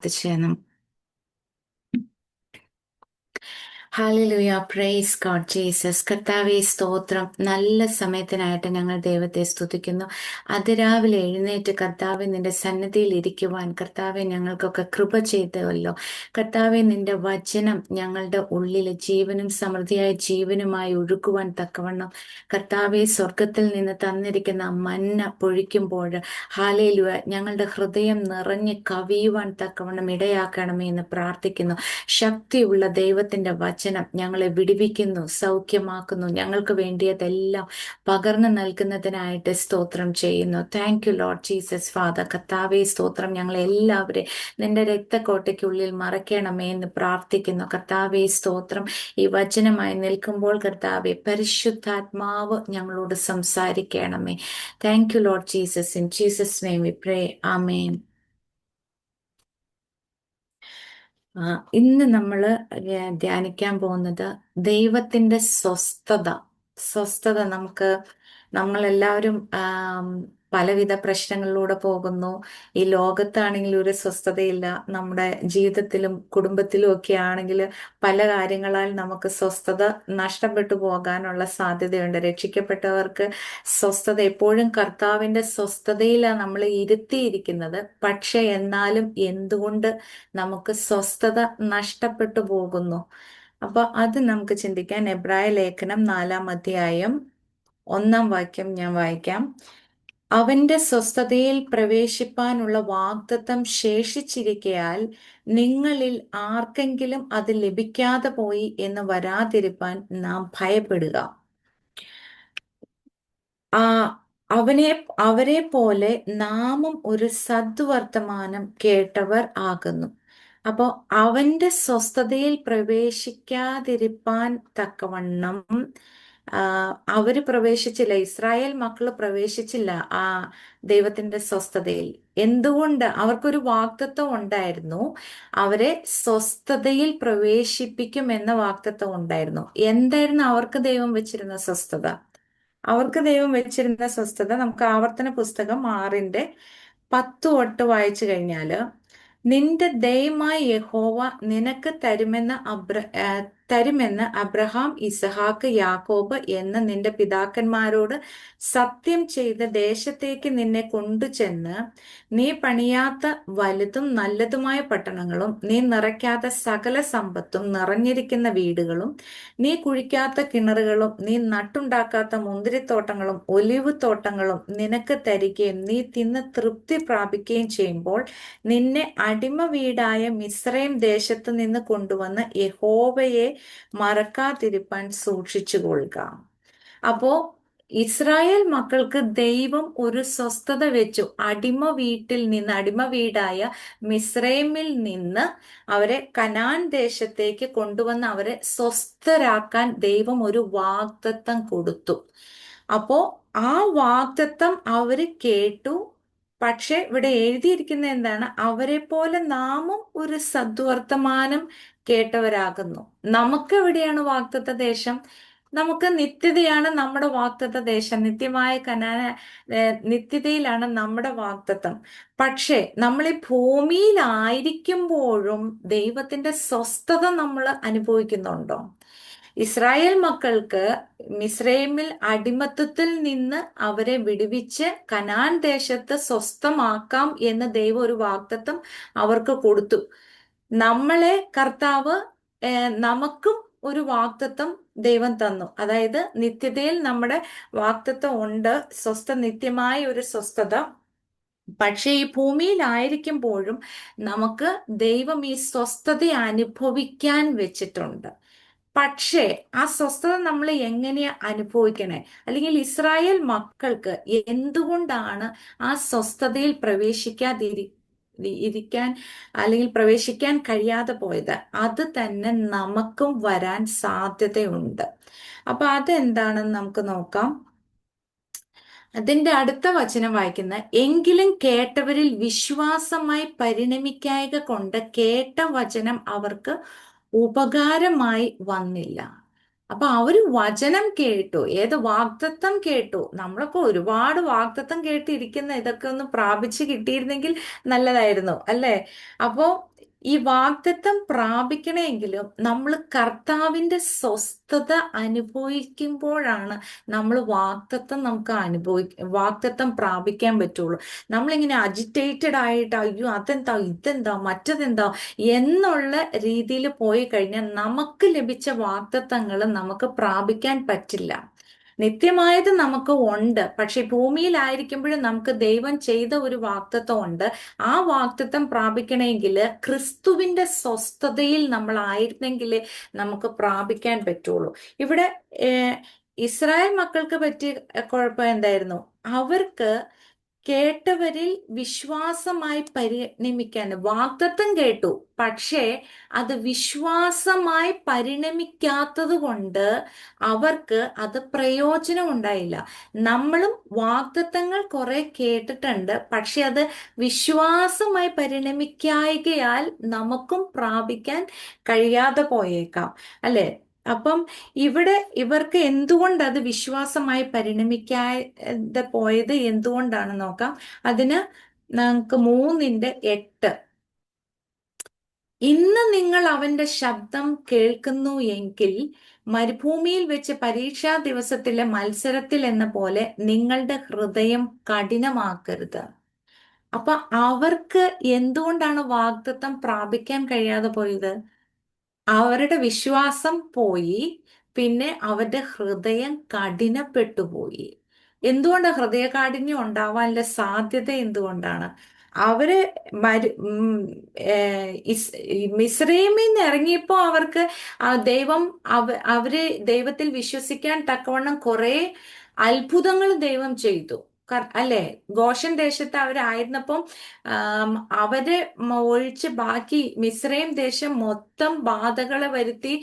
ചെയ്യണം. Hallelujah, praise God Jesus. കർത്താവേ സ്തോത്രം. നല്ല സമയത്തിനായിട്ട് ഞങ്ങൾ ദൈവത്തെ സ്തുതിക്കുന്നു. അതിരാവിലെ എഴുന്നേറ്റ് കർത്താവെ നിന്റെ സന്നിധിയിൽ ഇരിക്കുവാൻ കർത്താവെ ഞങ്ങൾക്കൊക്കെ കൃപ ചെയ്തല്ലോ. കർത്താവെ നിന്റെ വചനം ഞങ്ങളുടെ ഉള്ളിൽ ജീവനും സമൃദ്ധിയായ ജീവനുമായി ഒഴുകുവാൻ തക്കവണ്ണം കർത്താവെ സ്വർഗത്തിൽ നിന്ന് തന്നിരിക്കുന്ന മന്ന പൊഴിക്കുമ്പോൾ ഹല്ലേലൂയ ഞങ്ങളുടെ ഹൃദയം നിറഞ്ഞ് കവിയുവാൻ തക്കവണ്ണം ഇടയാക്കണമേ എന്ന് പ്രാർത്ഥിക്കുന്നു. ശക്തിയുള്ള ദൈവത്തിന്റെ വചനം ഞങ്ങളെ വിടുവിക്കുന്നു, സൗഖ്യമാക്കുന്നു. ഞങ്ങൾക്ക് വേണ്ടിയതെല്ലാം പകർന്നു നൽകുന്നതിനായിട്ട് സ്തോത്രം ചെയ്യുന്നു. Thank you Lord Jesus father. കർത്താവേ സ്തോത്രം. ഞങ്ങളെ എല്ലാവരെയും നിന്റെ രക്തക്കോട്ടയ്ക്കുള്ളിൽ മറയ്ക്കണമേ എന്ന് പ്രാർത്ഥിക്കുന്നു. കർത്താവേ സ്തോത്രം. ഈ വചനമായി നിൽക്കുമ്പോൾ കർത്താവെ പരിശുദ്ധാത്മാവ് ഞങ്ങളോട് സംസാരിക്കണമേ. Thank you Lord Jesus. In Jesus name we pray. Amen. ഇന്ന് നമ്മൾ ധ്യാനിക്കാൻ പോകുന്നത് ദൈവത്തിന്റെ സ്വസ്ഥത. സ്വസ്ഥത നമ്മളെല്ലാവരും പലവിധ പ്രശ്നങ്ങളിലൂടെ പോകുന്നു. ഈ ലോകത്താണെങ്കിൽ ഒരു സ്വസ്ഥതയില്ല. നമ്മുടെ ജീവിതത്തിലും കുടുംബത്തിലും ഒക്കെ ആണെങ്കിൽ പല കാര്യങ്ങളാൽ നമുക്ക് സ്വസ്ഥത നഷ്ടപ്പെട്ടു പോകാനുള്ള സാധ്യതയുണ്ട്. രക്ഷിക്കപ്പെട്ടവർക്ക് സ്വസ്ഥത എപ്പോഴും കർത്താവിന്റെ സ്വസ്ഥതയിലാണ് നമ്മൾ ഇരുത്തിയിരിക്കുന്നത്. പക്ഷെ എന്നാലും എന്തുകൊണ്ട് നമുക്ക് സ്വസ്ഥത നഷ്ടപ്പെട്ടു പോകുന്നു? അപ്പൊ അത് നമുക്ക് ചിന്തിക്കാൻ. എബ്രായ ലേഖനം 4-ാം അധ്യായം 1-ാം വാക്യം ഞാൻ വായിക്കാം. അവന്റെ സ്വസ്ഥതയിൽ പ്രവേശിപ്പാനുള്ള വാഗ്ദത്തം ശേഷിച്ചിരിക്കയാൽ നിങ്ങളിൽ ആർക്കെങ്കിലും അത് ലഭിക്കാതെ പോയി എന്ന് വരാതിരിപ്പാൻ നാം ഭയപ്പെടുക. ആ അവരെ പോലെ നാമും ഒരു സദ്വർത്തമാനം കേട്ടവർ ആകുന്നു. അപ്പോ അവന്റെ സ്വസ്ഥതയിൽ പ്രവേശിക്കാതിരിപ്പാൻ തക്കവണ്ണം അവര് പ്രവേശിച്ചില്ല. ഇസ്രായേൽ മക്കള് പ്രവേശിച്ചില്ല ആ ദൈവത്തിന്റെ സ്വസ്ഥതയിൽ. എന്തുകൊണ്ട്? അവർക്കൊരു വാഗ്ദത്തം ഉണ്ടായിരുന്നു. അവരെ സ്വസ്ഥതയിൽ പ്രവേശിപ്പിക്കും എന്ന വാഗ്ദത്തം ഉണ്ടായിരുന്നു. എന്തായിരുന്നു അവർക്ക് ദൈവം വെച്ചിരുന്ന സ്വസ്ഥത? അവർക്ക് ദൈവം വെച്ചിരുന്ന സ്വസ്ഥത നമുക്ക് ആവർത്തന പുസ്തകം 6-ന്റെ 10 തൊട്ട് വായിച്ചു കഴിഞ്ഞാല്, നിന്റെ ദൈവമായ യഹോവ നിനക്ക് തരുമെന്ന് അബ്രഹാം, ഇസഹാക്ക്, യാക്കോബ് എന്ന നിന്റെ പിതാക്കന്മാരോട് സത്യം ചെയ്ത ദേശത്തേക്ക് നിന്നെ കൊണ്ടുചെന്ന് നീ പണിയാത്ത വലുതും നല്ലതുമായ പട്ടണങ്ങളും നീ നിറയ്ക്കാത്ത സകല സമ്പത്തും നിറഞ്ഞിരിക്കുന്ന വീടുകളും നീ കുഴിക്കാത്ത കിണറുകളും നീ നട്ടുണ്ടാക്കാത്ത മുന്തിരിത്തോട്ടങ്ങളും ഒലിവ് തോട്ടങ്ങളും നിനക്ക് തരികയും നീ തിന്ന് തൃപ്തി പ്രാപിക്കുകയും ചെയ്യുമ്പോൾ നിന്നെ അടിമ വീടായ മിസ്രയീം ദേശത്ത് നിന്ന് കൊണ്ടുവന്ന് യഹോവയെ മറക്കാതിരിപ്പാൻ സൂക്ഷിച്ചുകൊള്ളുക. അപ്പോ ഇസ്രായേൽ മക്കൾക്ക് ദൈവം ഒരു സ്വസ്ഥത വെച്ചു. അടിമ വീടായ മിസ്രൈമിൽ നിന്ന് അവരെ കനാൻ ദേശത്തേക്ക് കൊണ്ടുവന്ന് അവരെ സ്വസ്ഥരാക്കാൻ ദൈവം ഒരു വാഗ്ദത്തം കൊടുത്തു. അപ്പോ ആ വാഗ്ദത്തം അവര് കേട്ടു. പക്ഷെ ഇവിടെ എഴുതിയിരിക്കുന്ന എന്താണ്? അവരെ പോലെ നാമും ഒരു സദ്വർത്തമാനം കേട്ടവരാകുന്നു. നമുക്ക് എവിടെയാണ് വാഗ്ദത്ത ദേശം? നമുക്ക് നിത്യതയാണ് നമ്മുടെ വാഗ്ദത്ത ദേശം. നിത്യമായ നിത്യതയിലാണ് നമ്മുടെ വാഗ്ദത്തം. പക്ഷേ നമ്മൾ ഈ ഭൂമിയിലായിരിക്കുമ്പോഴും ദൈവത്തിന്റെ സ്വസ്ഥത നമ്മൾ അനുഭവിക്കുന്നുണ്ടോ? ഇസ്രായേൽ മക്കൾക്ക് മിസ്രൈമിൽ അടിമത്തത്തിൽ നിന്ന് അവരെ വിടുവിച്ച് കനാൻ ദേശത്ത് സ്വസ്ഥമാക്കാം എന്ന് ദൈവം ഒരു വാഗ്ദത്തം അവർക്ക് കൊടുത്തു. നമ്മളെ കർത്താവ് നമുക്കും ഒരു വാഗ്ദത്തം ദൈവം തന്നു. അതായത് നിത്യതയിൽ നമ്മുടെ വാഗ്ദത്തം ഉണ്ട്, നിത്യമായ ഒരു സ്വസ്ഥത. പക്ഷെ ഈ ഭൂമിയിലായിരിക്കുമ്പോഴും നമുക്ക് ദൈവം ഈ സ്വസ്ഥത അനുഭവിക്കാൻ വെച്ചിട്ടുണ്ട്. പക്ഷേ ആ സ്വസ്ഥത നമ്മൾ എങ്ങനെയാ അനുഭവിക്കണേ? അല്ലെങ്കിൽ ഇസ്രായേൽ മക്കൾക്ക് എന്തുകൊണ്ടാണ് ആ സ്വസ്ഥതയിൽ ഇരിക്കാൻ അല്ലെങ്കിൽ പ്രവേശിക്കാൻ കഴിയാതെ പോയത്? അത് തന്നെ നമുക്കും വരാൻ സാധ്യതയുണ്ട്. അപ്പൊ അതെന്താണെന്ന് നമുക്ക് നോക്കാം. അതിന്റെ അടുത്ത വചനം വായിക്കുന്ന, എങ്കിലും കേട്ടവരിൽ വിശ്വാസമായി പരിണമിക്കായക കൊണ്ട് കേട്ട വചനം അവർക്ക് ഉപകാരമായി വന്നില്ല. അപ്പൊ അവര് വചനം കേട്ടു. ഏത് വാഗ്ദത്തം കേട്ടു? നമ്മളൊക്കെ ഒരുപാട് വാഗ്ദത്തം കേട്ടിരിക്കുന്ന ഇതൊക്കെ ഒന്ന് പ്രാപിച്ച് കിട്ടിയിരുന്നെങ്കിൽ നല്ലതായിരുന്നു, അല്ലേ? അപ്പോ ഈ വാഗ്ദത്തം പ്രാപിക്കണമെങ്കിലും നമ്മൾ കർത്താവിന്റെ സ്വസ്ഥത അനുഭവിക്കുമ്പോഴാണ് നമ്മൾ വാഗ്ദത്തം നമുക്ക് വാഗ്ദത്തം പ്രാപിക്കാൻ പറ്റുള്ളൂ. നമ്മളിങ്ങനെ അജിറ്റേറ്റഡ് ആയിട്ട് അയ്യോ അതെന്താ ഇതെന്താ മറ്റതെന്താ എന്നുള്ള രീതിയിൽ പോയി കഴിഞ്ഞാൽ നമുക്ക് ലഭിച്ച വാഗ്ദത്തങ്ങൾ നമുക്ക് പ്രാപിക്കാൻ പറ്റില്ല. നിത്യമായത് നമുക്ക് ഉണ്ട്, പക്ഷെ ഭൂമിയിലായിരിക്കുമ്പോഴും നമുക്ക് ദൈവം ചെയ്ത ഒരു വാഗ്ദത്തം ഉണ്ട്. ആ വാഗ്ദത്തം പ്രാപിക്കണമെങ്കിൽ ക്രിസ്തുവിന്റെ സ്വസ്ഥതയിൽ നമ്മൾ ആയിരുന്നെങ്കിൽ നമുക്ക് പ്രാപിക്കാൻ പറ്റുള്ളൂ. ഇവിടെ ഇസ്രായേൽ മക്കൾക്ക് പറ്റിയ കുഴപ്പം എന്തായിരുന്നു? അവർക്ക് കേട്ടവരിൽ വിശ്വാസമായി പരിണമിക്കാൻ വാഗ്ദത്തം കേട്ടു, പക്ഷേ അത് വിശ്വാസമായി പരിണമിക്കാത്തത് കൊണ്ട് അവർക്ക് അത് പ്രയോജനം ഉണ്ടായില്ല. നമ്മളും വാഗ്ദത്തങ്ങൾ കുറെ കേട്ടിട്ടുണ്ട്, പക്ഷെ അത് വിശ്വാസമായി പരിണമിക്കായികയാൽ നമുക്കും പ്രാപിക്കാൻ കഴിയാതെ പോയേക്കാം, അല്ലെ? അപ്പം ഇവിടെ ഇവർക്ക് എന്തുകൊണ്ട് അത് വിശ്വാസമായി പരിണമിക്കാതെ പോയത് എന്തുകൊണ്ടാണ് നോക്കാം. അതിന് നമുക്ക് 3:8, ഇന്ന് നിങ്ങൾ അവന്റെ ശബ്ദം കേൾക്കുന്നു എങ്കിൽ മരുഭൂമിയിൽ വെച്ച് പരീക്ഷാ ദിവസത്തിലെ മത്സരത്തിൽ എന്ന പോലെ നിങ്ങളുടെ ഹൃദയം കഠിനമാക്കരുത്. അപ്പൊ അവർക്ക് എന്തുകൊണ്ടാണ് വാഗ്ദത്തം പ്രാപിക്കാൻ കഴിയാതെ പോയത്? അവരുടെ വിശ്വാസം പോയി, പിന്നെ അവരുടെ ഹൃദയം കഠിനപ്പെട്ടു പോയി. എന്തുകൊണ്ടാണ് ഹൃദയകാഠിന്യം ഉണ്ടാവാനുള്ള സാധ്യത? എന്തുകൊണ്ടാണ്? അവര് മിസ്രൈമിൽ നിന്ന് ഇറങ്ങിയപ്പോ അവർക്ക് ദൈവം അവര് ദൈവത്തിൽ വിശ്വസിക്കാൻ തക്കവണ്ണം കുറെ അത്ഭുതങ്ങൾ ദൈവം ചെയ്തു, അല്ലെ? ഗോഷൻ ദേശത്ത് അവരായിരുന്നപ്പം അവര് ഒഴിച്ച് ബാക്കി മിസ്രൈം ദേശം മൊത്തം ബാധകളെ വരുത്തി.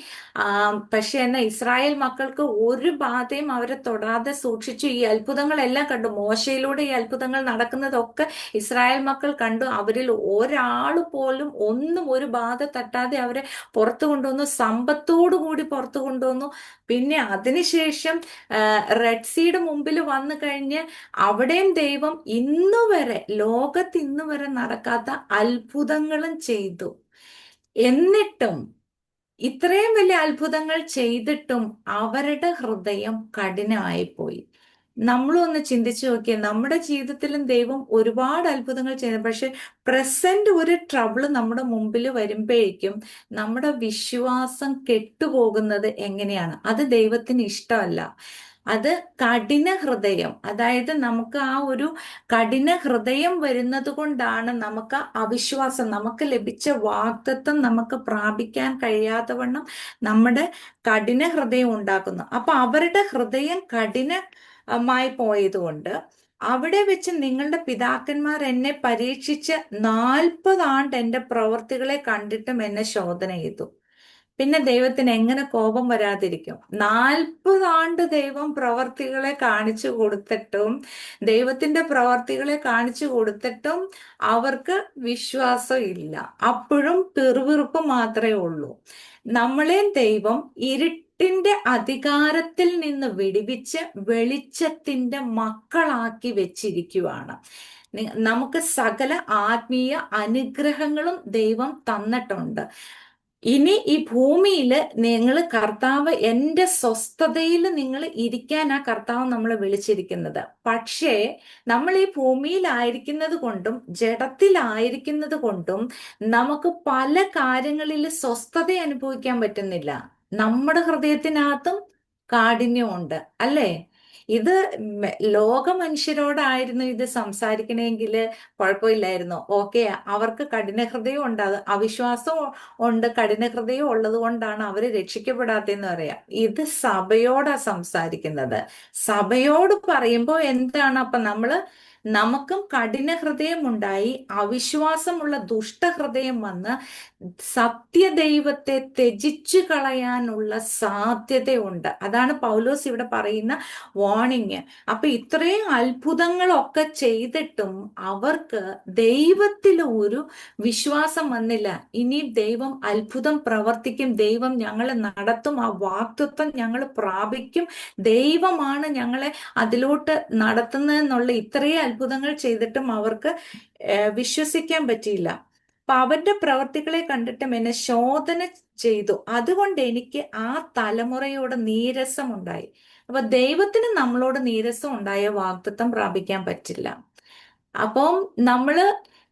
പക്ഷെ എന്നാ ഇസ്രായേൽ മക്കൾക്ക് ഒരു ബാധയും അവരെ തൊടാതെ സൂക്ഷിച്ചു. ഈ അത്ഭുതങ്ങളെല്ലാം കണ്ടു. മോശയിലൂടെ ഈ അത്ഭുതങ്ങൾ നടക്കുന്നതൊക്കെ ഇസ്രായേൽ മക്കൾ കണ്ടു. അവരിൽ ഒരാൾ പോലും ഒരു ബാധ തട്ടാതെ അവരെ പുറത്തു കൊണ്ടുവന്നു, സമ്പത്തോടു കൂടി പുറത്തു കൊണ്ടുവന്നു. പിന്നെ അതിനുശേഷം റെഡ് സീയുടെ മുമ്പിൽ വന്നു കഴിഞ്ഞ് അവിടെയും ദൈവം ലോകത്ത് ഇന്ന് വരെ നടക്കാത്ത അത്ഭുതങ്ങളും ചെയ്തു. എന്നിട്ടും ഇത്രയും വലിയ അത്ഭുതങ്ങൾ ചെയ്തിട്ടും അവരുടെ ഹൃദയം കഠിനമായിപ്പോയി. നമ്മളും ഒന്ന് ചിന്തിച്ചു നോക്കിയാൽ നമ്മുടെ ജീവിതത്തിലും ദൈവം ഒരുപാട് അത്ഭുതങ്ങൾ ചെയ്യുന്നു, പക്ഷെ പ്രസന്റ് ഒരു ട്രബിള് നമ്മുടെ മുമ്പിൽ വരുമ്പോഴേക്കും നമ്മുടെ വിശ്വാസം കെട്ടുപോകുന്നത് എങ്ങനെയാണ്? അത് ദൈവത്തിന് ഇഷ്ടമല്ല. അത് കഠിന ഹൃദയം, അതായത് നമുക്ക് ആ ഒരു കഠിന ഹൃദയം വരുന്നത് കൊണ്ടാണ് നമുക്ക് അവിശ്വാസം, നമുക്ക് ലഭിച്ച വാഗ്ദത്തം നമുക്ക് പ്രാപിക്കാൻ കഴിയാത്ത വണ്ണം നമ്മുടെ കഠിന ഹൃദയം ഉണ്ടാക്കുന്നു. അപ്പൊ അവരുടെ ഹൃദയം കഠിനമായി പോയതുകൊണ്ട് അവിടെ വെച്ച് നിങ്ങളുടെ പിതാക്കന്മാർ എന്നെ പരീക്ഷിച്ച് 40 ആണ്ട് എന്റെ പ്രവൃത്തികളെ കണ്ടിട്ടും എന്നെ ശോധന ചെയ്തു. പിന്നെ ദൈവത്തിന് എങ്ങനെ കോപം വരാതിരിക്കും? 40 ആണ്ട് ദൈവം പ്രവർത്തികളെ കാണിച്ചു കൊടുത്തിട്ടും, ദൈവത്തിന്റെ പ്രവർത്തികളെ കാണിച്ചു കൊടുത്തിട്ടും അവർക്ക് വിശ്വാസം ഇല്ല. അപ്പോഴും പിറുപിറുപ്പ് മാത്രമേ ഉള്ളൂ. നമ്മളെ ദൈവം ഇരുട്ടിന്റെ അധികാരത്തിൽ നിന്ന് വിടുവിച്ച് വെളിച്ചത്തിന്റെ മക്കളാക്കി വെച്ചിരിക്കുവാണ്. നമുക്ക് സകല ആത്മീയ അനുഗ്രഹങ്ങളും ദൈവം തന്നിട്ടുണ്ട്. ഇനി ഈ ഭൂമിയിൽ നിങ്ങൾ കർത്താവ് എന്റെ സ്വസ്ഥതയിൽ നിങ്ങൾ ഇരിക്കാൻ ആ കർത്താവ് നമ്മളെ വിളിച്ചിരിക്കുന്നത്. പക്ഷേ നമ്മൾ ഈ ഭൂമിയിലായിരിക്കുന്നത് കൊണ്ടും ജഡത്തിലായിരിക്കുന്നത് കൊണ്ടും നമുക്ക് പല കാര്യങ്ങളിൽ സ്വസ്ഥത അനുഭവിക്കാൻ പറ്റുന്നില്ല. നമ്മുടെ ഹൃദയത്തിനകത്തും കാഠിന്യമുണ്ട്, അല്ലേ? ഇത് ലോക മനുഷ്യരോടായിരുന്നു ഇത് സംസാരിക്കണമെങ്കിൽ കുഴപ്പമില്ലായിരുന്നു. ഓക്കെ, അവർക്ക് കഠിന ഹൃദയം ഉണ്ട്, അത് അവിശ്വാസം ഉണ്ട്, കഠിന ഹൃദയം ഉള്ളത് കൊണ്ടാണ് അവർ രക്ഷിക്കപ്പെടാത്തെന്ന് പറയാം. ഇത് സഭയോടാ സംസാരിക്കുന്നത്. സഭയോട് പറയുമ്പോൾ എന്താണ്? അപ്പൊ നമുക്കും കഠിന ഹൃദയം ഉണ്ടായി, അവിശ്വാസമുള്ള ദുഷ്ടഹൃദയം വന്ന് സത്യദൈവത്തെ ത്യജിച്ചു കളയാനുള്ള സാധ്യതയുണ്ട്. അതാണ് പൗലോസ് ഇവിടെ പറയുന്ന വാർണിങ്. അപ്പൊ ഇത്രയും അത്ഭുതങ്ങളൊക്കെ ചെയ്തിട്ടും അവർക്ക് ദൈവത്തിൽ ഒരു വിശ്വാസം വന്നില്ല. ഇനി ദൈവം അത്ഭുതം പ്രവർത്തിക്കും, ദൈവം ഞങ്ങളെ നടത്തും, ആ വാഗ്ദത്വം ഞങ്ങൾ പ്രാപിക്കും, ദൈവമാണ് ഞങ്ങളെ അതിലോട്ട് നടത്തുന്നതെന്നുള്ള ഇത്രയും അത്ഭുതങ്ങൾ ചെയ്തിട്ടും അവർക്ക് വിശ്വസിക്കാൻ പറ്റിയില്ല. അപ്പൊ അവന്റെ പ്രവർത്തികളെ കണ്ടിട്ടും എന്നെ ശോധന ചെയ്തു. അതുകൊണ്ട് എനിക്ക് ആ തലമുറയോട് നീരസം ഉണ്ടായി. അപ്പൊ ദൈവത്തിന് നമ്മളോട് നീരസം ഉണ്ടായ വാഗ്ദത്തം പ്രാപിക്കാൻ പറ്റില്ല. അപ്പം നമ്മള്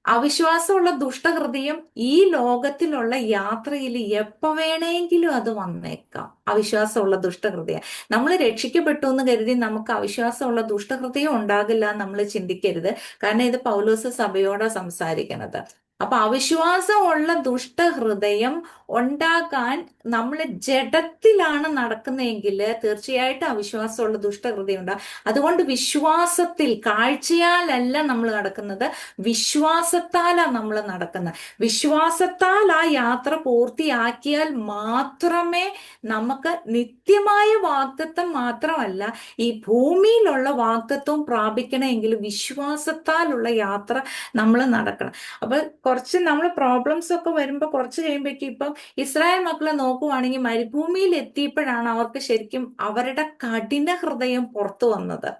അവിശ്വാസമുള്ള ദുഷ്ടഹൃദയം ഈ ലോകത്തിലുള്ള യാത്രയിൽ എപ്പോ വേണമെങ്കിലും അത് വന്നേക്കാം. അവിശ്വാസമുള്ള ദുഷ്ടഹൃദയം, നമ്മൾ രക്ഷിക്കപ്പെട്ടു എന്ന് കരുതി നമുക്ക് അവിശ്വാസമുള്ള ദുഷ്ടഹൃദയം ഉണ്ടാകില്ല എന്ന് നമ്മൾ ചിന്തിക്കരുത്. കാരണം ഇത് പൗലോസ് സഭയോടാ സംസാരിക്കണത്. അപ്പൊ അവിശ്വാസമുള്ള ദുഷ്ടഹൃദയം ഉണ്ടാക്കാൻ നമ്മൾ ജഡത്തിലാണ് നടക്കുന്നതെങ്കിൽ തീർച്ചയായിട്ടും അവിശ്വാസമുള്ള ദുഷ്ടഹൃദയം ഉണ്ടാകും. അതുകൊണ്ട് വിശ്വാസത്തിൽ, കാഴ്ചയാലല്ല നമ്മൾ നടക്കുന്നത്, വിശ്വാസത്താലാണ് നമ്മൾ നടക്കുന്നത്. വിശ്വാസത്താൽ ആ യാത്ര പൂർത്തിയാക്കിയാൽ മാത്രമേ നമുക്ക് നിത്യമായ വാഗ്ദത്തം മാത്രമല്ല, ഈ ഭൂമിയിലുള്ള വാഗ്ദത്വം പ്രാപിക്കണമെങ്കിൽ വിശ്വാസത്താലുള്ള യാത്ര നമ്മൾ നടക്കണം. അപ്പൊ കുറച്ച് നമ്മൾ പ്രോബ്ലംസ് ഒക്കെ വരുമ്പോൾ കുറച്ച് കഴിയുമ്പോഴേക്കും, ഇപ്പം ഇസ്രായേൽ മക്കളെ നോക്കുവാണെങ്കിൽ മരുഭൂമിയിൽ എത്തിയപ്പോഴാണ് അവർക്ക് ശരിക്കും അവരുടെ കഠിന ഹൃദയം പുറത്തു വന്നത്.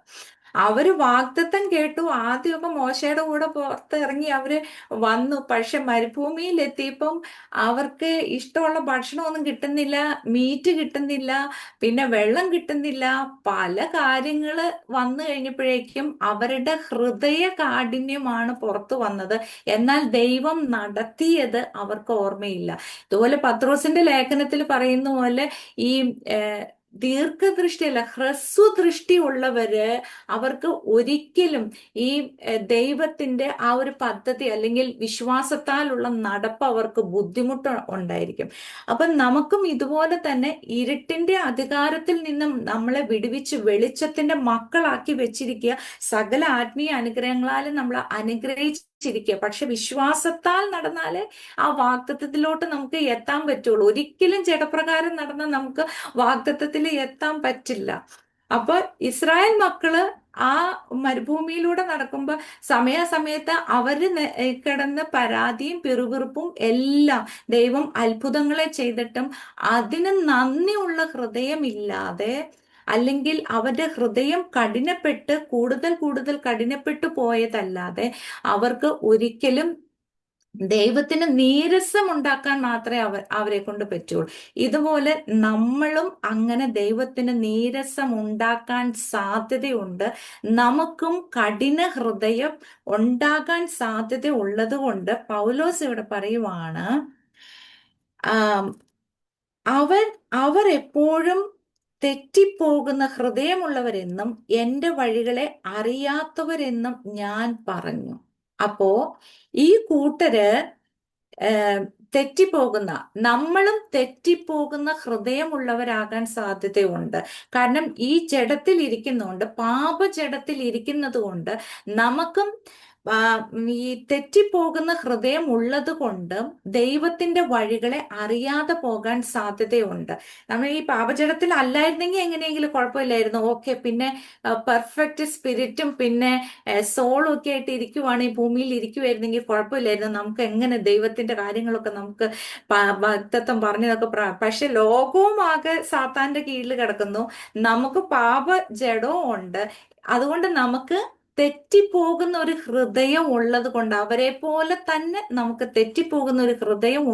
അവര് വാഗ്ദത്തം കേട്ടു, ആദ്യമൊക്കെ മോശയുടെ കൂടെ പുറത്ത് ഇറങ്ങി അവര് വന്നു. പക്ഷെ മരുഭൂമിയിൽ എത്തിയപ്പം അവർക്ക് ഇഷ്ടമുള്ള ഭക്ഷണമൊന്നും കിട്ടുന്നില്ല, മീറ്റ് കിട്ടുന്നില്ല, പിന്നെ വെള്ളം കിട്ടുന്നില്ല. പല കാര്യങ്ങള് വന്നു കഴിഞ്ഞപ്പോഴേക്കും അവരുടെ ഹൃദയ കാഠിന്യമാണ് പുറത്തു വന്നത്. എന്നാൽ ദൈവം നടത്തിയത് അവർക്ക് ഓർമ്മയില്ല. ഇതുപോലെ പത്രോസിന്റെ ലേഖനത്തിൽ പറയുന്ന പോലെ ഈ ദീർഘദൃഷ്ടിയല്ല, ഹ്രസ്വദൃഷ്ടി ഉള്ളവര് അവർക്ക് ഒരിക്കലും ഈ ദൈവത്തിന്റെ ആ ഒരു പദ്ധതി അല്ലെങ്കിൽ വിശ്വാസത്താലുള്ള നടപ്പ് അവർക്ക് ബുദ്ധിമുട്ട് ഉണ്ടായിരിക്കും. അപ്പൊ നമുക്കും ഇതുപോലെ തന്നെ ഇരുട്ടിന്റെ അധികാരത്തിൽ നിന്നും നമ്മളെ വിടുവിച്ച് വെളിച്ചത്തിന്റെ മക്കളാക്കി വെച്ചിരിക്കുക. സകല ആത്മീയ അനുഗ്രഹങ്ങളാലും നമ്മൾ അനുഗ്രഹിച്ചിരിക്കുക. പക്ഷെ വിശ്വാസത്താൽ നടന്നാലേ ആ വാഗ്ദത്തത്തിലോട്ട് നമുക്ക് എത്താൻ പറ്റുള്ളൂ. ഒരിക്കലും ജഡപ്രകാരം നടന്നാൽ നമുക്ക് വാഗ്ദത്തത്തിൽ എത്താൻ പറ്റില്ല. അപ്പൊ ഇസ്രായേൽ മക്കള് ആ മരുഭൂമിയിലൂടെ നടക്കുമ്പോ സമയാസമയത്ത് അവര് കിടന്ന് പരാതിയും പിറുപിറുപ്പും എല്ലാം, ദൈവം അത്ഭുതങ്ങളെ ചെയ്തിട്ടും അതിന് നന്ദിയുള്ള ഹൃദയമില്ലാതെ, അല്ലെങ്കിൽ അവരുടെ ഹൃദയം കഠിനപ്പെട്ട് കൂടുതൽ കൂടുതൽ കഠിനപ്പെട്ടു പോയതല്ലാതെ അവർക്ക് ഒരിക്കലും ദൈവത്തിന് നീരസം ഉണ്ടാക്കാൻ മാത്രമേ അവരെ കൊണ്ട് പറ്റുള്ളൂ. ഇതുപോലെ നമ്മളും അങ്ങനെ ദൈവത്തിന് നീരസം ഉണ്ടാക്കാൻ സാധ്യതയുണ്ട്. നമുക്കും കഠിന ഹൃദയം ഉണ്ടാകാൻ സാധ്യത ഉള്ളത് കൊണ്ട് പൗലോസ് ഇവിടെ പറയുവാണ്, അവൻ അവർ എപ്പോഴും തെറ്റിപ്പോകുന്ന ഹൃദയമുള്ളവരെന്നും എന്റെ വഴികളെ അറിയാത്തവരെന്നും ഞാൻ പറഞ്ഞു. അപ്പോ ഈ കൂട്ടര് തെറ്റിപ്പോകുന്ന, നമ്മളും തെറ്റിപ്പോകുന്ന ഹൃദയമുള്ളവരാകാൻ സാധ്യതയുണ്ട്. കാരണം ഈ ജഡത്തിൽ ഇരിക്കുന്നതുകൊണ്ട്, പാപജഡത്തിൽ ഇരിക്കുന്നത് കൊണ്ട് നമുക്കും ഈ തെറ്റിപ്പോകുന്ന ഹൃദയം ഉള്ളത് കൊണ്ട് ദൈവത്തിന്റെ വഴികളെ അറിയാതെ പോകാൻ സാധ്യതയുണ്ട്. നമ്മൾ ഈ പാപജഡത്തിൽ അല്ലായിരുന്നെങ്കിൽ എങ്ങനെയെങ്കിലും കുഴപ്പമില്ലായിരുന്നു, ഓക്കെ. പിന്നെ പെർഫെക്റ്റ് സ്പിരിറ്റും പിന്നെ സോളും ഒക്കെ ആയിട്ട് ഇരിക്കുവാണ്, ഈ ഭൂമിയിൽ ഇരിക്കുവായിരുന്നെങ്കിൽ കുഴപ്പമില്ലായിരുന്നു, നമുക്ക് എങ്ങനെ ദൈവത്തിന്റെ കാര്യങ്ങളൊക്കെ നമുക്ക് ഭക്തത്വം പറഞ്ഞതൊക്കെ പക്ഷെ ലോകവും ആകെ സാത്താന്റെ കീഴിൽ കിടക്കുന്നു, നമുക്ക് ജഡവും ഉണ്ട്. അതുകൊണ്ട് നമുക്ക് തെറ്റിപ്പോകുന്ന ഒരു ഹൃദയം ഉള്ളത് കൊണ്ട്, അവരെ പോലെ തന്നെ നമുക്ക് തെറ്റിപ്പോകുന്ന ഒരു ഹൃദയം